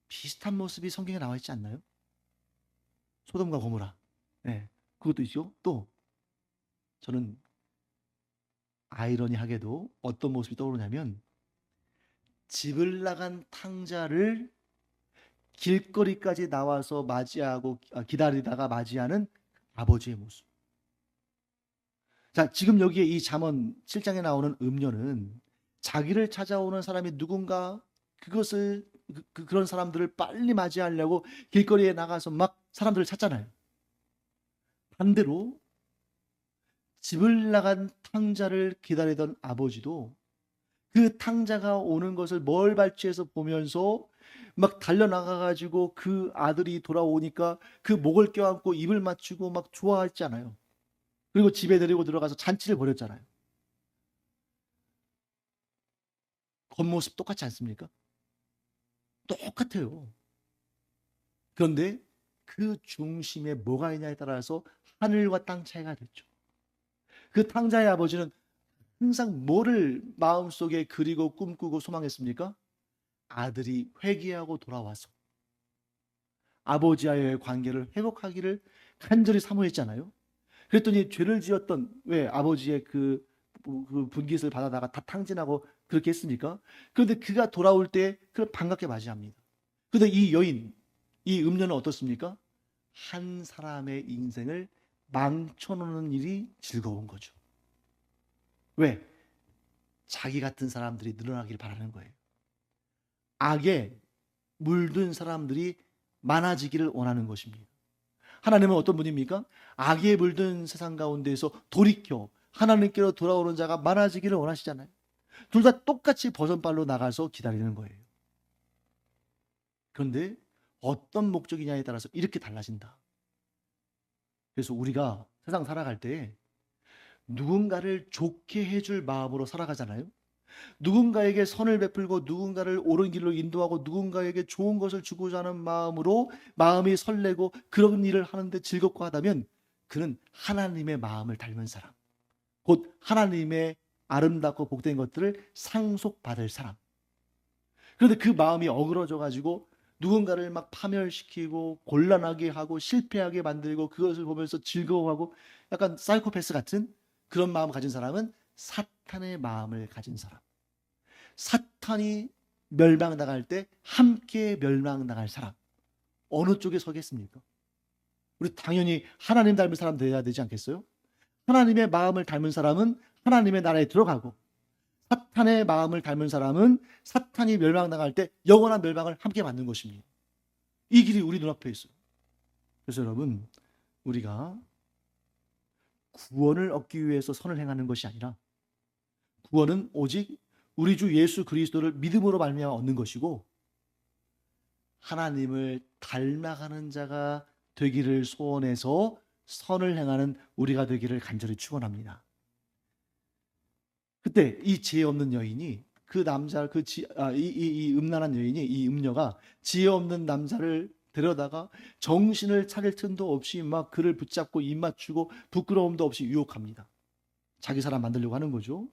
비슷한 모습이 성경에 나와 있지 않나요? 소돔과 고모라. 네, 그것도 있죠. 또 저는 아이러니하게도 어떤 모습이 떠오르냐면, 집을 나간 탕자를 길거리까지 나와서 맞이하고 기다리다가 맞이하는 아버지의 모습. 자, 지금 여기에 이 잠언 7장에 나오는 음녀는 자기를 찾아오는 사람이 누군가, 그것을 그런 사람들을 빨리 맞이하려고 길거리에 나가서 막 사람들을 찾잖아요. 반대로 집을 나간 탕자를 기다리던 아버지도 그 탕자가 오는 것을 멀발치에서 보면서 막 달려나가가지고 그 아들이 돌아오니까 그 목을 껴안고 입을 맞추고 막 좋아했잖아요. 그리고 집에 데리고 들어가서 잔치를 벌였잖아요. 겉모습 똑같지 않습니까? 똑같아요. 그런데 그 중심에 뭐가 있냐에 따라서 하늘과 땅 차이가 됐죠. 그 탕자의 아버지는 항상 뭐를 마음속에 그리고 꿈꾸고 소망했습니까? 아들이 회개하고 돌아와서 아버지와의 관계를 회복하기를 간절히 사모했잖아요. 그랬더니 죄를 지었던 왜 아버지의 그 분깃을 받아다가 다 탕진하고 그렇게 했습니까? 그런데 그가 돌아올 때 그를 반갑게 맞이합니다. 그런데 이 여인, 이 음녀는 어떻습니까? 한 사람의 인생을 망쳐놓는 일이 즐거운 거죠. 왜? 자기 같은 사람들이 늘어나길 바라는 거예요. 악에 물든 사람들이 많아지기를 원하는 것입니다. 하나님은 어떤 분입니까? 악에 물든 세상 가운데에서 돌이켜 하나님께로 돌아오는 자가 많아지기를 원하시잖아요. 둘 다 똑같이 버선발로 나가서 기다리는 거예요. 그런데 어떤 목적이냐에 따라서 이렇게 달라진다. 그래서 우리가 세상 살아갈 때 누군가를 좋게 해줄 마음으로 살아가잖아요. 누군가에게 선을 베풀고 누군가를 옳은 길로 인도하고 누군가에게 좋은 것을 주고자 하는 마음으로 마음이 설레고 그런 일을 하는데 즐겁고 하다면 그는 하나님의 마음을 닮은 사람, 곧 하나님의 아름답고 복된 것들을 상속받을 사람. 그런데 그 마음이 어그러져 가지고 누군가를 막 파멸시키고 곤란하게 하고 실패하게 만들고 그것을 보면서 즐거워하고 약간 사이코패스 같은 그런 마음을 가진 사람은 사탄의 마음을 가진 사람. 사탄이 멸망당할 때 함께 멸망당할 사람. 어느 쪽에 서겠습니까? 우리 당연히 하나님 닮은 사람 되어야 되지 않겠어요? 하나님의 마음을 닮은 사람은 하나님의 나라에 들어가고 사탄의 마음을 닮은 사람은 사탄이 멸망당할 때 영원한 멸망을 함께 맞는 것입니다. 이 길이 우리 눈앞에 있어요. 그래서 여러분, 우리가 구원을 얻기 위해서 선을 행하는 것이 아니라 구원은 오직 우리 주 예수 그리스도를 믿음으로 말미암아 얻는 것이고 하나님을 닮아가는 자가 되기를 소원해서 선을 행하는 우리가 되기를 간절히 축원합니다. 그때 이 지혜 없는 여인이 그 남자 이 음란한 여인이 이 음녀가 지혜 없는 남자를 데려다가 정신을 차릴 틈도 없이 막 그를 붙잡고 입 맞추고 부끄러움도 없이 유혹합니다. 자기 사람 만들려고 하는 거죠.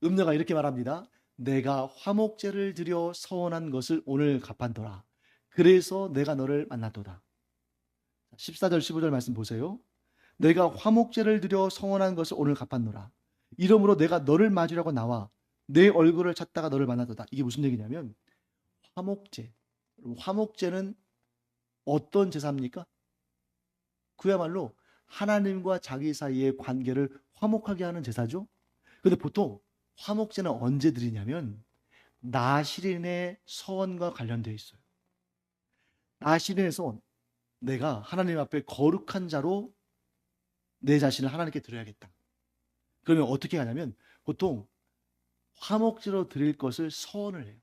음녀가 이렇게 말합니다. 내가 화목제를 드려 서원한 것을 오늘 갚았더라. 그래서 내가 너를 만났도다. 14절 15절 말씀 보세요. 내가 화목제를 드려 서원한 것을 오늘 갚았노라. 이러므로 내가 너를 맞으려고 나와 내 얼굴을 찾다가 너를 만났도다. 이게 무슨 얘기냐면 화목제. 화목제는 어떤 제사입니까? 그야말로 하나님과 자기 사이의 관계를 화목하게 하는 제사죠. 그런데 보통 화목제는 언제 드리냐면 나실인의 서원과 관련되어 있어요. 나실인의 서원. 내가 하나님 앞에 거룩한 자로 내 자신을 하나님께 드려야겠다. 그러면 어떻게 하냐면 보통 화목제로 드릴 것을 서원을 해요.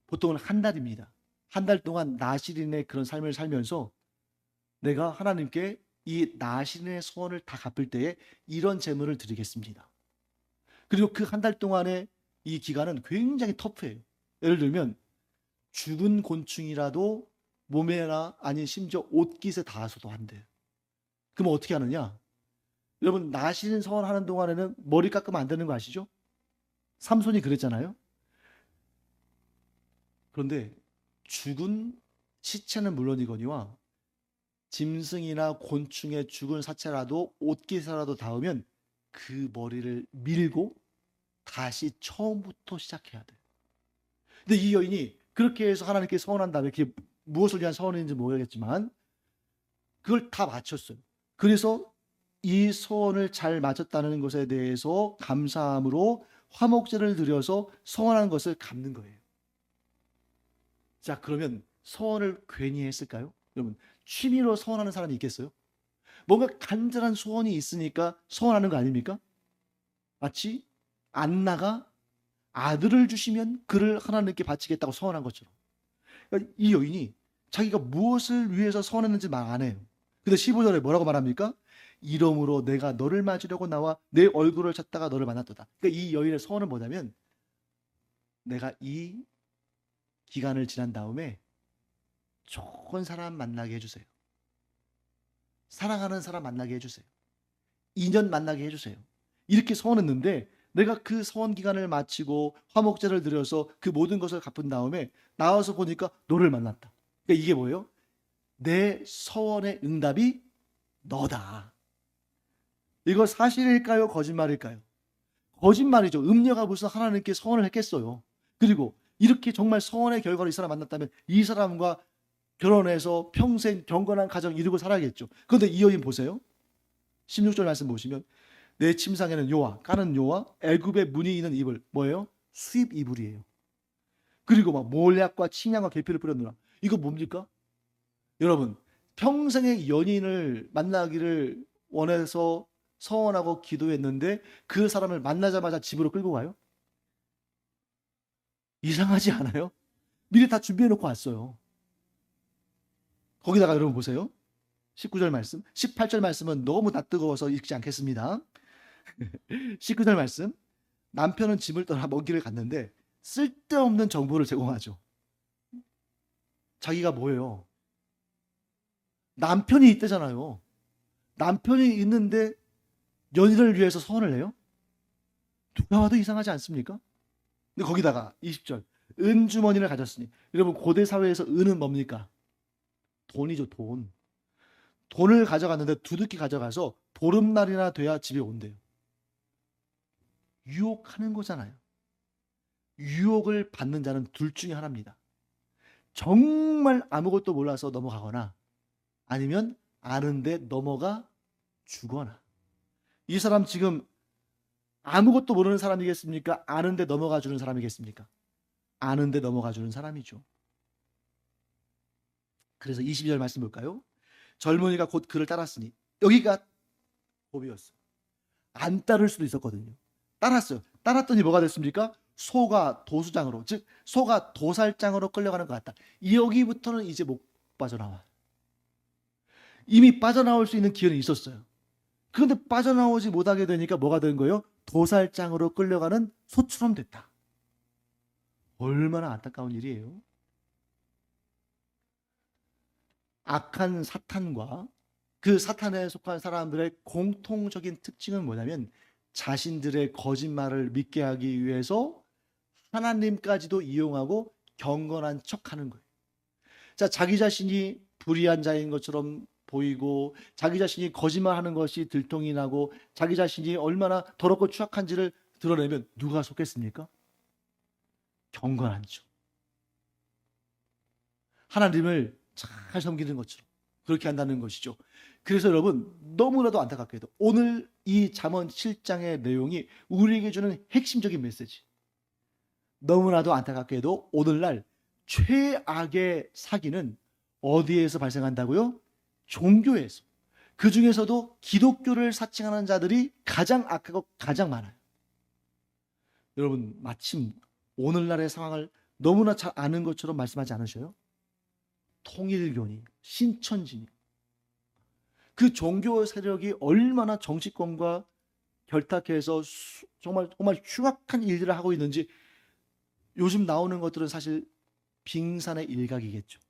보통은 한 달입니다. 한 달 동안 나실인의 그런 삶을 살면서 내가 하나님께 이 나실인의 소원을 다 갚을 때에 이런 제물을 드리겠습니다. 그리고 그 한 달 동안의 이 기간은 굉장히 터프해요. 예를 들면 죽은 곤충이라도 몸에나 아니 심지어 옷깃에 닿아서도 안 돼요. 그럼 어떻게 하느냐? 여러분 나실인 서원하는 동안에는 머리 깎으면 안 되는 거 아시죠? 삼손이 그랬잖아요. 그런데 죽은 시체는 물론이거니와 짐승이나 곤충의 죽은 사체라도 옷깃에라도 닿으면 그 머리를 밀고 다시 처음부터 시작해야 돼요. 근데 이 여인이 그렇게 해서 하나님께 서원한 다음에 그게 무엇을 위한 서원인지 모르겠지만 그걸 다 마쳤어요. 그래서 이 서원을 잘 마쳤다는 것에 대해서 감사함으로 화목제를 드려서 서원한 것을 갚는 거예요. 자, 그러면 서원을 괜히 했을까요? 여러분, 취미로 서원하는 사람이 있겠어요? 뭔가 간절한 소원이 있으니까 서원하는 거 아닙니까? 마치 안나가 아들을 주시면 그를 하나님께 바치겠다고 서원한 것처럼. 그러니까 이 여인이 자기가 무엇을 위해서 서원했는지 말 안 해요. 근데 15절에 뭐라고 말합니까? 이러므로 내가 너를 맞으려고 나와 내 얼굴을 찾다가 너를 만났도다. 그러니까 이 여인의 소원은 뭐냐면 내가 이 기간을 지난 다음에 좋은 사람 만나게 해주세요. 사랑하는 사람 만나게 해주세요. 인연 만나게 해주세요. 이렇게 소원했는데 내가 그 소원 기간을 마치고 화목제를 드려서 그 모든 것을 갚은 다음에 나와서 보니까 너를 만났다. 그러니까 이게 뭐예요? 내 소원의 응답이 너다. 이거 사실일까요? 거짓말일까요? 거짓말이죠. 음녀가 무슨 하나님께 소원을 했겠어요. 그리고 이렇게 정말 소원의 결과로 이 사람 만났다면 이 사람과 결혼해서 평생 경건한 가정 이루고 살아야겠죠. 그런데 이 여인 보세요. 16절 말씀 보시면 내 침상에는 요와 까는 요와 애굽의 무늬 있는 이불 뭐예요? 수입 이불이에요. 그리고 막 몰약과 침향과 계피를 뿌렸느라 이거 뭡니까? 여러분 평생의 연인을 만나기를 원해서 서원하고 기도했는데 그 사람을 만나자마자 집으로 끌고 가요? 이상하지 않아요? 미리 다 준비해 놓고 왔어요. 거기다가 여러분 보세요. 19절 말씀, 18절 말씀은 너무 낯뜨거워서 읽지 않겠습니다. 19절 말씀, 남편은 집을 떠나 먼 길을 갔는데 쓸데없는 정보를 제공하죠. 자기가 뭐예요? 남편이 있대잖아요. 남편이 있는데 연인을 위해서 소원을 해요? 누가 봐도 이상하지 않습니까? 근데 거기다가 20절, 은주머니를 가졌으니 여러분 고대 사회에서 은은 뭡니까? 돈이죠, 돈. 돈을 가져갔는데 두둑히 가져가서 보름날이나 돼야 집에 온대요. 유혹하는 거잖아요. 유혹을 받는 자는 둘 중에 하나입니다. 정말 아무것도 몰라서 넘어가거나 아니면 아는데 넘어가 주거나. 이 사람 지금 아무것도 모르는 사람이겠습니까? 아는데 넘어가 주는 사람이겠습니까? 아는데 넘어가 주는 사람이죠. 그래서 22절 말씀 볼까요? 젊은이가 곧 그를 따랐으니 여기가 법이었어요. 안 따를 수도 있었거든요. 따랐어요. 따랐더니 뭐가 됐습니까? 소가 도수장으로, 즉 소가 도살장으로 끌려가는 것 같다. 여기부터는 이제 못 빠져나와. 이미 빠져나올 수 있는 기회는 있었어요. 그런데 빠져나오지 못하게 되니까 뭐가 된 거예요? 도살장으로 끌려가는 소처럼 됐다. 얼마나 안타까운 일이에요. 악한 사탄과 그 사탄에 속한 사람들의 공통적인 특징은 뭐냐면 자신들의 거짓말을 믿게 하기 위해서 하나님까지도 이용하고 경건한 척하는 거예요. 자, 자기 자신이 불의한 자인 것처럼 보이고 자기 자신이 거짓말하는 것이 들통이 나고 자기 자신이 얼마나 더럽고 추악한지를 드러내면 누가 속겠습니까? 경건한 척. 하나님을 잘 섬기는 것처럼 그렇게 한다는 것이죠. 그래서 여러분 너무나도 안타깝게도 오늘 이 잠언 7장의 내용이 우리에게 주는 핵심적인 메시지. 너무나도 안타깝게도 오늘날 최악의 사기는 어디에서 발생한다고요? 종교에서. 그 중에서도 기독교를 사칭하는 자들이 가장 악하고 가장 많아요. 여러분 마침 오늘날의 상황을 너무나 잘 아는 것처럼 말씀하지 않으셔요? 통일교니 신천지니 그 종교 세력이 얼마나 정치권과 결탁해서 정말 흉악한 일들을 하고 있는지 요즘 나오는 것들은 사실 빙산의 일각이겠죠.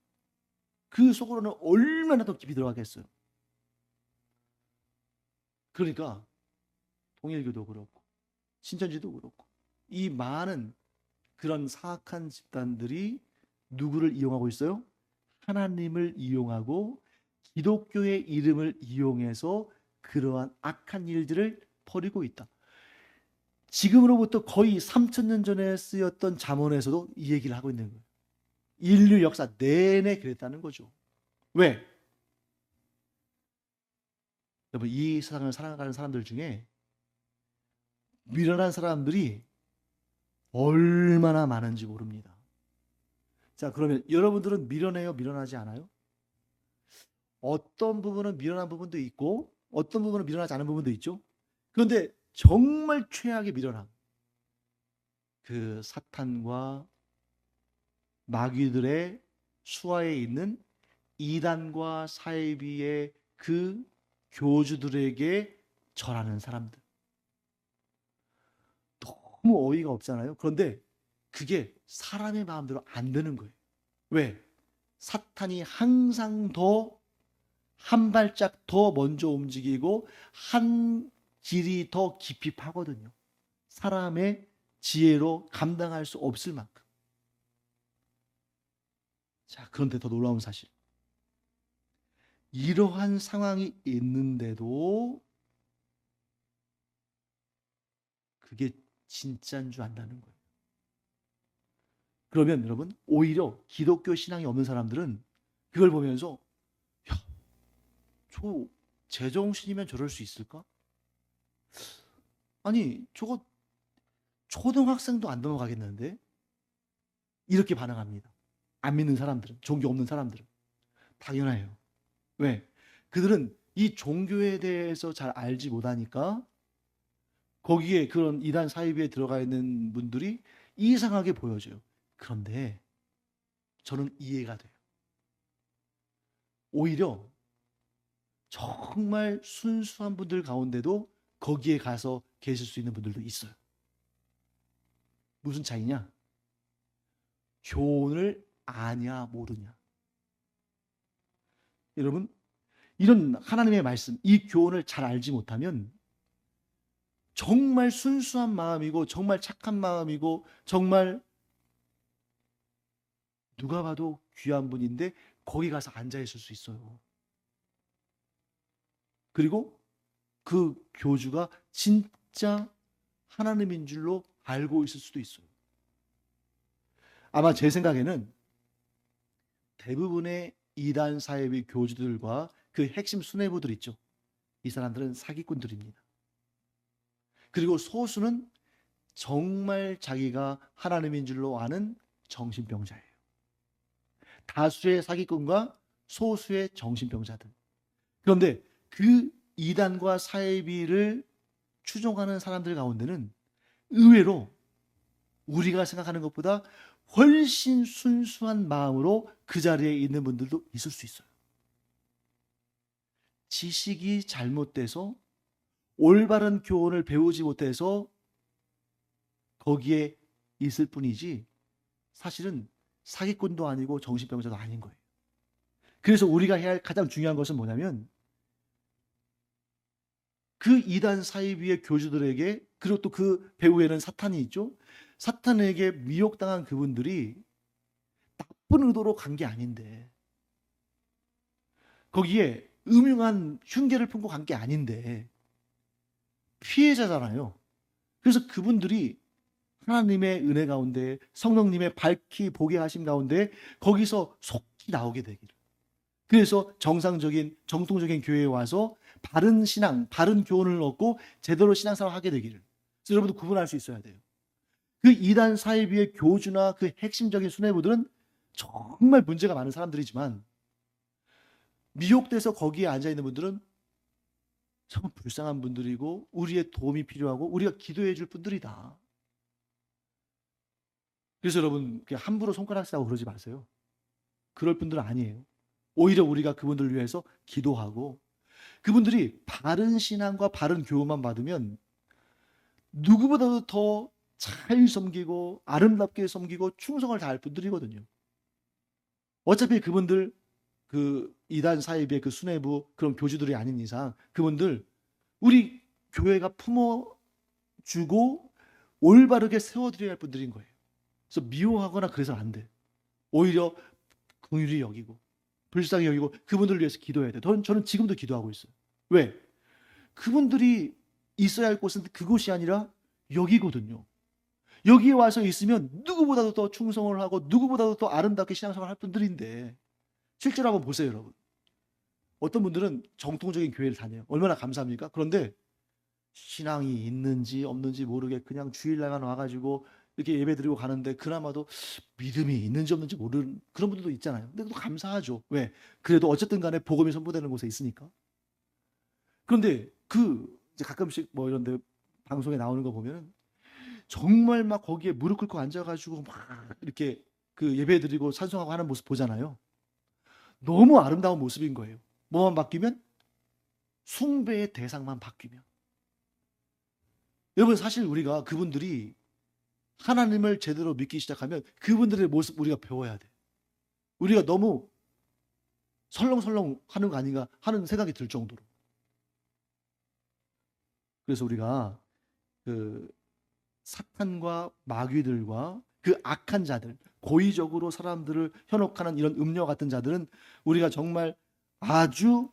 그 속으로는 얼마나 더 깊이 들어가겠어요. 그러니까 통일교도 그렇고 신천지도 그렇고 이 많은 그런 사악한 집단들이 누구를 이용하고 있어요? 하나님을 이용하고 기독교의 이름을 이용해서 그러한 악한 일들을 벌이고 있다. 지금으로부터 거의 3000년 전에 쓰였던 잠언에서도 이 얘기를 하고 있는 거예요. 인류 역사 내내 그랬다는 거죠. 왜? 여러분 이 세상을 살아가는 사람들 중에 미련한 사람들이 얼마나 많은지 모릅니다. 자, 그러면 여러분들은 미련해요? 미련하지 않아요? 어떤 부분은 미련한 부분도 있고 어떤 부분은 미련하지 않은 부분도 있죠. 그런데 정말 최악의 미련함, 그 사탄과 마귀들의 수하에 있는 이단과 사이비의 그 교주들에게 절하는 사람들. 너무 어이가 없잖아요. 그런데 그게 사람의 마음대로 안 되는 거예요. 왜? 사탄이 항상 더 한 발짝 더 먼저 움직이고 한 길이 더 깊이 파거든요. 사람의 지혜로 감당할 수 없을 만큼. 자, 그런데 더 놀라운 사실. 이러한 상황이 있는데도 그게 진짜인 줄 안다는 거예요. 그러면 여러분, 오히려 기독교 신앙이 없는 사람들은 그걸 보면서 야, 저 제정신이면 저럴 수 있을까? 아니, 저거 초등학생도 안 넘어가겠는데? 이렇게 반응합니다. 안 믿는 사람들은, 종교 없는 사람들은. 당연해요. 왜? 그들은 이 종교에 대해서 잘 알지 못하니까 거기에 그런 이단 사이비에 들어가 있는 분들이 이상하게 보여져요. 그런데 저는 이해가 돼요. 오히려 정말 순수한 분들 가운데도 거기에 가서 계실 수 있는 분들도 있어요. 무슨 차이냐? 교훈을 아냐 모르냐. 여러분, 이런 하나님의 말씀, 이 교훈을 잘 알지 못하면 정말 순수한 마음이고 정말 착한 마음이고 정말 누가 봐도 귀한 분인데 거기 가서 앉아 있을 수 있어요. 그리고 그 교주가 진짜 하나님인 줄로 알고 있을 수도 있어요. 아마 제 생각에는 대부분의 이단 사이비 교주들과 그 핵심 수뇌부들 있죠. 이 사람들은 사기꾼들입니다. 그리고 소수는 정말 자기가 하나님인 줄로 아는 정신병자예요. 다수의 사기꾼과 소수의 정신병자들. 그런데 그 이단과 사이비를 추종하는 사람들 가운데는 의외로 우리가 생각하는 것보다 훨씬 순수한 마음으로 그 자리에 있는 분들도 있을 수 있어요. 지식이 잘못돼서 올바른 교훈을 배우지 못해서 거기에 있을 뿐이지 사실은 사기꾼도 아니고 정신병자도 아닌 거예요. 그래서 우리가 해야 할 가장 중요한 것은 뭐냐면 그 이단 사이비의 교주들에게, 그리고 또 그 배후에는 사탄이 있죠. 사탄에게 미혹당한 그분들이 나쁜 의도로 간 게 아닌데, 거기에 음흉한 흉계를 품고 간 게 아닌데 피해자잖아요. 그래서 그분들이 하나님의 은혜 가운데, 성령님의 밝히 보게 하심 가운데 거기서 속히 나오게 되기를. 그래서 정통적인 교회에 와서 바른 신앙, 바른 교훈을 얻고 제대로 신앙생활을 하게 되기를. 그래서 여러분도 구분할 수 있어야 돼요. 그 이단 사이비의 교주나 그 핵심적인 수뇌부들은 정말 문제가 많은 사람들이지만 미혹돼서 거기에 앉아있는 분들은 정말 불쌍한 분들이고 우리의 도움이 필요하고 우리가 기도해 줄 분들이다. 그래서 여러분 함부로 손가락 쓰라고 그러지 마세요. 그럴 분들은 아니에요. 오히려 우리가 그분들을 위해서 기도하고, 그분들이 바른 신앙과 바른 교훈만 받으면 누구보다도 더 잘 섬기고 아름답게 섬기고 충성을 다할 분들이거든요. 어차피 그분들 그 이단 사이비의 그 수뇌부 그런 교주들이 아닌 이상 그분들 우리 교회가 품어주고 올바르게 세워드려야 할 분들인 거예요. 그래서 미워하거나 그래서는 안 돼. 오히려 긍휼히 여기고 불쌍히 여기고 그분들을 위해서 기도해야 돼. 저는 지금도 기도하고 있어요. 왜? 그분들이 있어야 할 곳은 그곳이 아니라 여기거든요. 여기에 와서 있으면 누구보다도 더 충성을 하고 누구보다도 더 아름답게 신앙생활을 할 분들인데 실제로 한번 보세요, 여러분. 어떤 분들은 정통적인 교회를 다녀요. 얼마나 감사합니까? 그런데 신앙이 있는지 없는지 모르게 그냥 주일날만 와가지고 이렇게 예배드리고 가는데 그나마도 믿음이 있는지 없는지 모르는 그런 분들도 있잖아요. 근데 또 감사하죠. 왜? 그래도 어쨌든 간에 복음이 선포되는 곳에 있으니까. 그런데 이제 가끔씩 뭐 이런 데 방송에 나오는 거 보면은 정말 막 거기에 무릎 꿇고 앉아가지고 막 이렇게 그 예배드리고 찬송하고 하는 모습 보잖아요. 너무 아름다운 모습인 거예요. 뭐만 바뀌면 숭배의 대상만 바뀌면. 여러분, 사실 우리가 그분들이 하나님을 제대로 믿기 시작하면 그분들의 모습 우리가 배워야 돼. 우리가 너무 설렁설렁 하는 거 아닌가 하는 생각이 들 정도로. 그래서 우리가 그 사탄과 마귀들과 그 악한 자들, 고의적으로 사람들을 현혹하는 이런 음녀 같은 자들은 우리가 정말 아주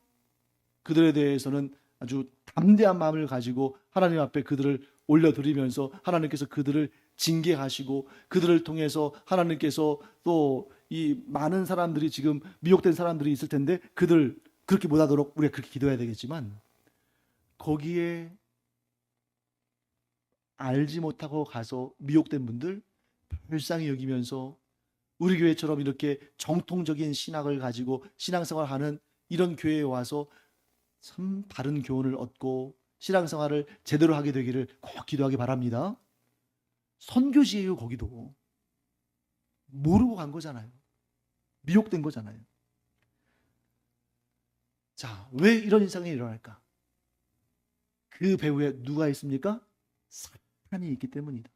그들에 대해서는 아주 담대한 마음을 가지고 하나님 앞에 그들을 올려드리면서 하나님께서 그들을 징계하시고 그들을 통해서 하나님께서 또 이 많은 사람들이 지금 미혹된 사람들이 있을 텐데 그들 그렇게 못하도록 우리가 그렇게 기도해야 되겠지만, 거기에 알지 못하고 가서 미혹된 분들 불쌍히 여기면서 우리 교회처럼 이렇게 정통적인 신학을 가지고 신앙생활하는 이런 교회에 와서 참 바른 교훈을 얻고 신앙생활을 제대로 하게 되기를 꼭 기도하기 바랍니다. 선교지예요. 거기도 모르고 간 거잖아요. 미혹된 거잖아요. 자, 왜 이런 현상이 일어날까? 그 배후에 누가 있습니까? 사탄이 있기 때문이다.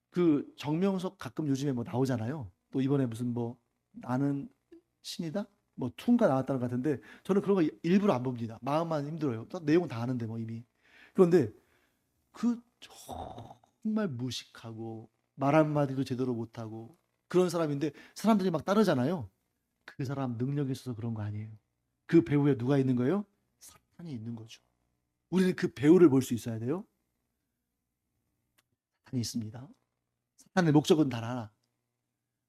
그 정명석 가끔 요즘에 뭐 나오잖아요. 또 이번에 무슨 뭐 나는 신이다? 뭐 툰가 나왔다는 것 같은데 저는 그런 거 일부러 안 봅니다. 마음만 힘들어요. 내용은 다 아는데 뭐 이미. 그런데 그 정말 무식하고 말 한마디도 제대로 못하고 그런 사람인데 사람들이 막 따르잖아요. 그 사람 능력이 있어서 그런 거 아니에요. 그 배후에 누가 있는 거예요? 사탄이 있는 거죠. 우리는 그 배후를 볼 수 있어야 돼요. 사탄이 있습니다. 사탄의 목적은 단 하나.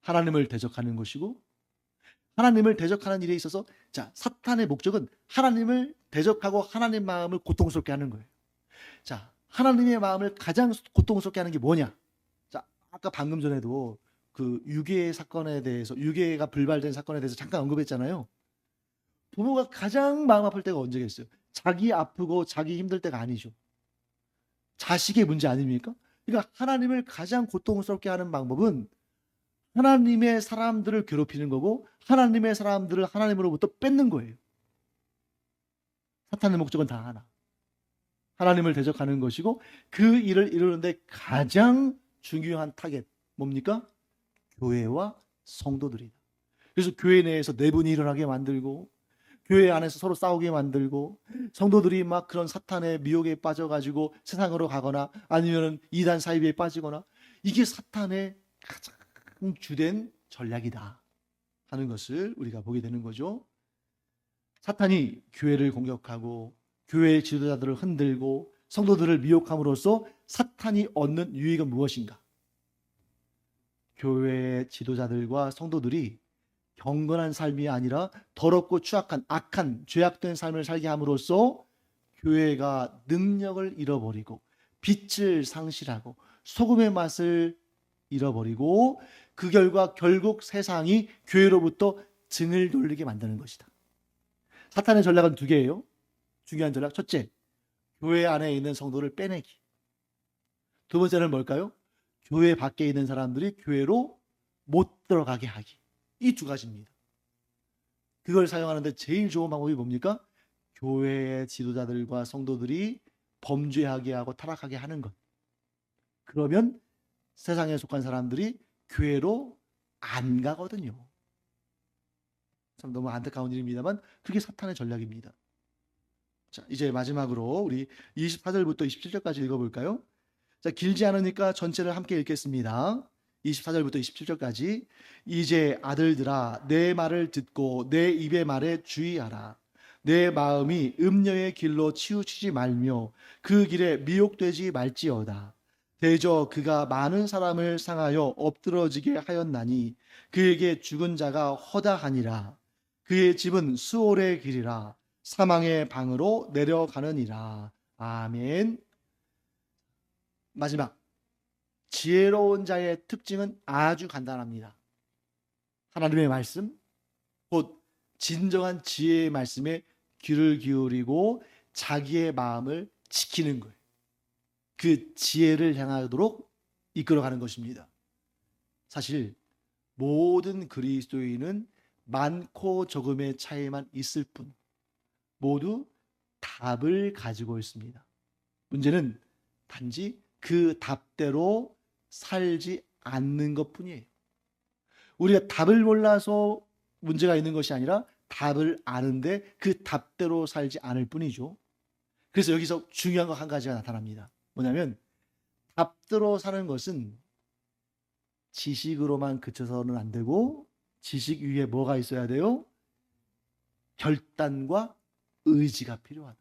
하나님을 대적하는 것이고, 하나님을 대적하는 일에 있어서 자, 사탄의 목적은 하나님을 대적하고 하나님 마음을 고통스럽게 하는 거예요. 자, 하나님의 마음을 가장 고통스럽게 하는 게 뭐냐? 자, 아까 방금 전에도 그 유괴 사건에 대해서, 유괴가 불발된 사건에 대해서 잠깐 언급했잖아요. 부모가 가장 마음 아플 때가 언제겠어요? 자기 아프고 자기 힘들 때가 아니죠. 자식의 문제 아닙니까? 그러니까 하나님을 가장 고통스럽게 하는 방법은 하나님의 사람들을 괴롭히는 거고 하나님의 사람들을 하나님으로부터 뺏는 거예요. 사탄의 목적은 다 하나. 하나님을 대적하는 것이고 그 일을 이루는데 가장 중요한 타겟 뭡니까? 교회와 성도들이다. 그래서 교회 내에서 내분이 일어나게 만들고 교회 안에서 서로 싸우게 만들고 성도들이 막 그런 사탄의 미혹에 빠져가지고 세상으로 가거나 아니면 이단 사이비에 빠지거나, 이게 사탄의 가장 주된 전략이다 하는 것을 우리가 보게 되는 거죠. 사탄이 교회를 공격하고 교회의 지도자들을 흔들고 성도들을 미혹함으로써 사탄이 얻는 유익은 무엇인가? 교회의 지도자들과 성도들이 경건한 삶이 아니라 더럽고 추악한 악한 죄악된 삶을 살게 함으로써 교회가 능력을 잃어버리고 빛을 상실하고 소금의 맛을 잃어버리고 그 결과 결국 세상이 교회로부터 등을 돌리게 만드는 것이다. 사탄의 전략은 두 개예요. 중요한 전략. 첫째, 교회 안에 있는 성도를 빼내기. 두 번째는 뭘까요? 교회 밖에 있는 사람들이 교회로 못 들어가게 하기. 이 두 가지입니다. 그걸 사용하는데 제일 좋은 방법이 뭡니까? 교회의 지도자들과 성도들이 범죄하게 하고 타락하게 하는 것. 그러면 세상에 속한 사람들이 교회로 안 가거든요. 참 너무 안타까운 일입니다만 그게 사탄의 전략입니다. 자, 이제 마지막으로 우리 24절부터 27절까지 읽어볼까요? 자, 길지 않으니까 전체를 함께 읽겠습니다. 24절부터 27절까지. 이제 아들들아 내 말을 듣고 내 입의 말에 주의하라. 내 마음이 음녀의 길로 치우치지 말며 그 길에 미혹되지 말지어다. 대저 그가 많은 사람을 상하여 엎드러지게 하였나니 그에게 죽은 자가 허다하니라. 그의 집은 수월의 길이라 사망의 방으로 내려가느니라. 아멘. 마지막, 지혜로운 자의 특징은 아주 간단합니다. 하나님의 말씀, 곧 진정한 지혜의 말씀에 귀를 기울이고 자기의 마음을 지키는 거예요. 그 지혜를 향하도록 이끌어가는 것입니다. 사실 모든 그리스도인은 많고 적음의 차이만 있을 뿐, 모두 답을 가지고 있습니다. 문제는 단지 그 답대로 살지 않는 것뿐이에요. 우리가 답을 몰라서 문제가 있는 것이 아니라 답을 아는데 그 답대로 살지 않을 뿐이죠. 그래서 여기서 중요한 거 한 가지가 나타납니다. 뭐냐면 답대로 사는 것은 지식으로만 그쳐서는 안 되고 지식 위에 뭐가 있어야 돼요? 결단과 의지가 필요하다.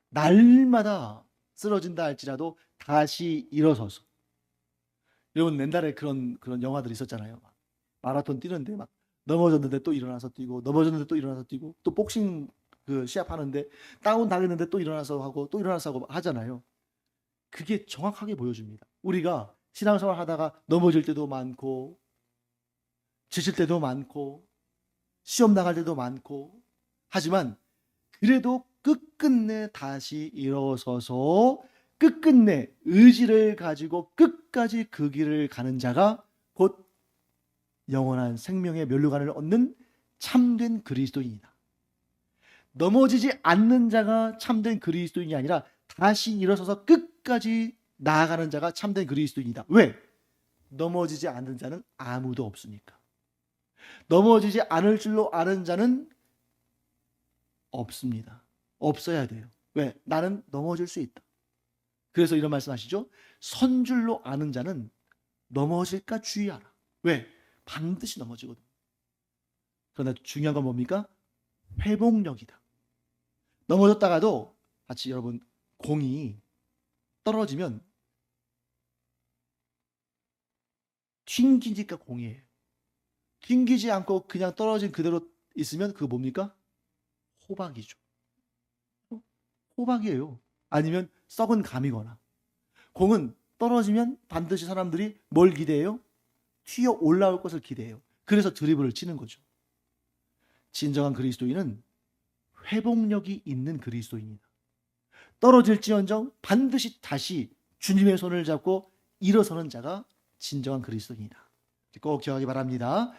날마다 쓰러진다 할지라도 다시 일어서서. 여러분 옛날에 그런 영화들 있었잖아요. 마라톤 뛰는데 막 넘어졌는데 또 일어나서 뛰고 넘어졌는데 또 일어나서 뛰고 또 복싱 그 시합하는데 다운 당했는데 또 일어나서 하고 또 일어나서 하고 하잖아요. 그게 정확하게 보여줍니다. 우리가 신앙생활 하다가 넘어질 때도 많고 지칠 때도 많고 시험 나갈 때도 많고 하지만 그래도 끝끝내 다시 일어서서 끝끝내 의지를 가지고 끝까지 그 길을 가는 자가 곧 영원한 생명의 면류관을 얻는 참된 그리스도인이다. 넘어지지 않는 자가 참된 그리스도인이 아니라 다시 일어서서 끝까지 나아가는 자가 참된 그리스도인이다. 왜? 넘어지지 않는 자는 아무도 없으니까. 넘어지지 않을 줄로 아는 자는 없습니다. 없어야 돼요. 왜? 나는 넘어질 수 있다. 그래서 이런 말씀하시죠. 선줄로 아는 자는 넘어질까 주의하라. 왜? 반드시 넘어지거든. 그러나 중요한 건 뭡니까? 회복력이다. 넘어졌다가도 같이 여러분 공이 떨어지면 튕기니까 공이에요. 튕기지 않고 그냥 떨어진 그대로 있으면 그거 뭡니까? 호박이죠. 호박이에요. 아니면 썩은 감이거나. 공은 떨어지면 반드시 사람들이 뭘 기대해요? 튀어 올라올 것을 기대해요. 그래서 드리블을 치는 거죠. 진정한 그리스도인은 회복력이 있는 그리스도인이다. 떨어질지언정 반드시 다시 주님의 손을 잡고 일어서는 자가 진정한 그리스도인이다. 꼭 기억하기 바랍니다.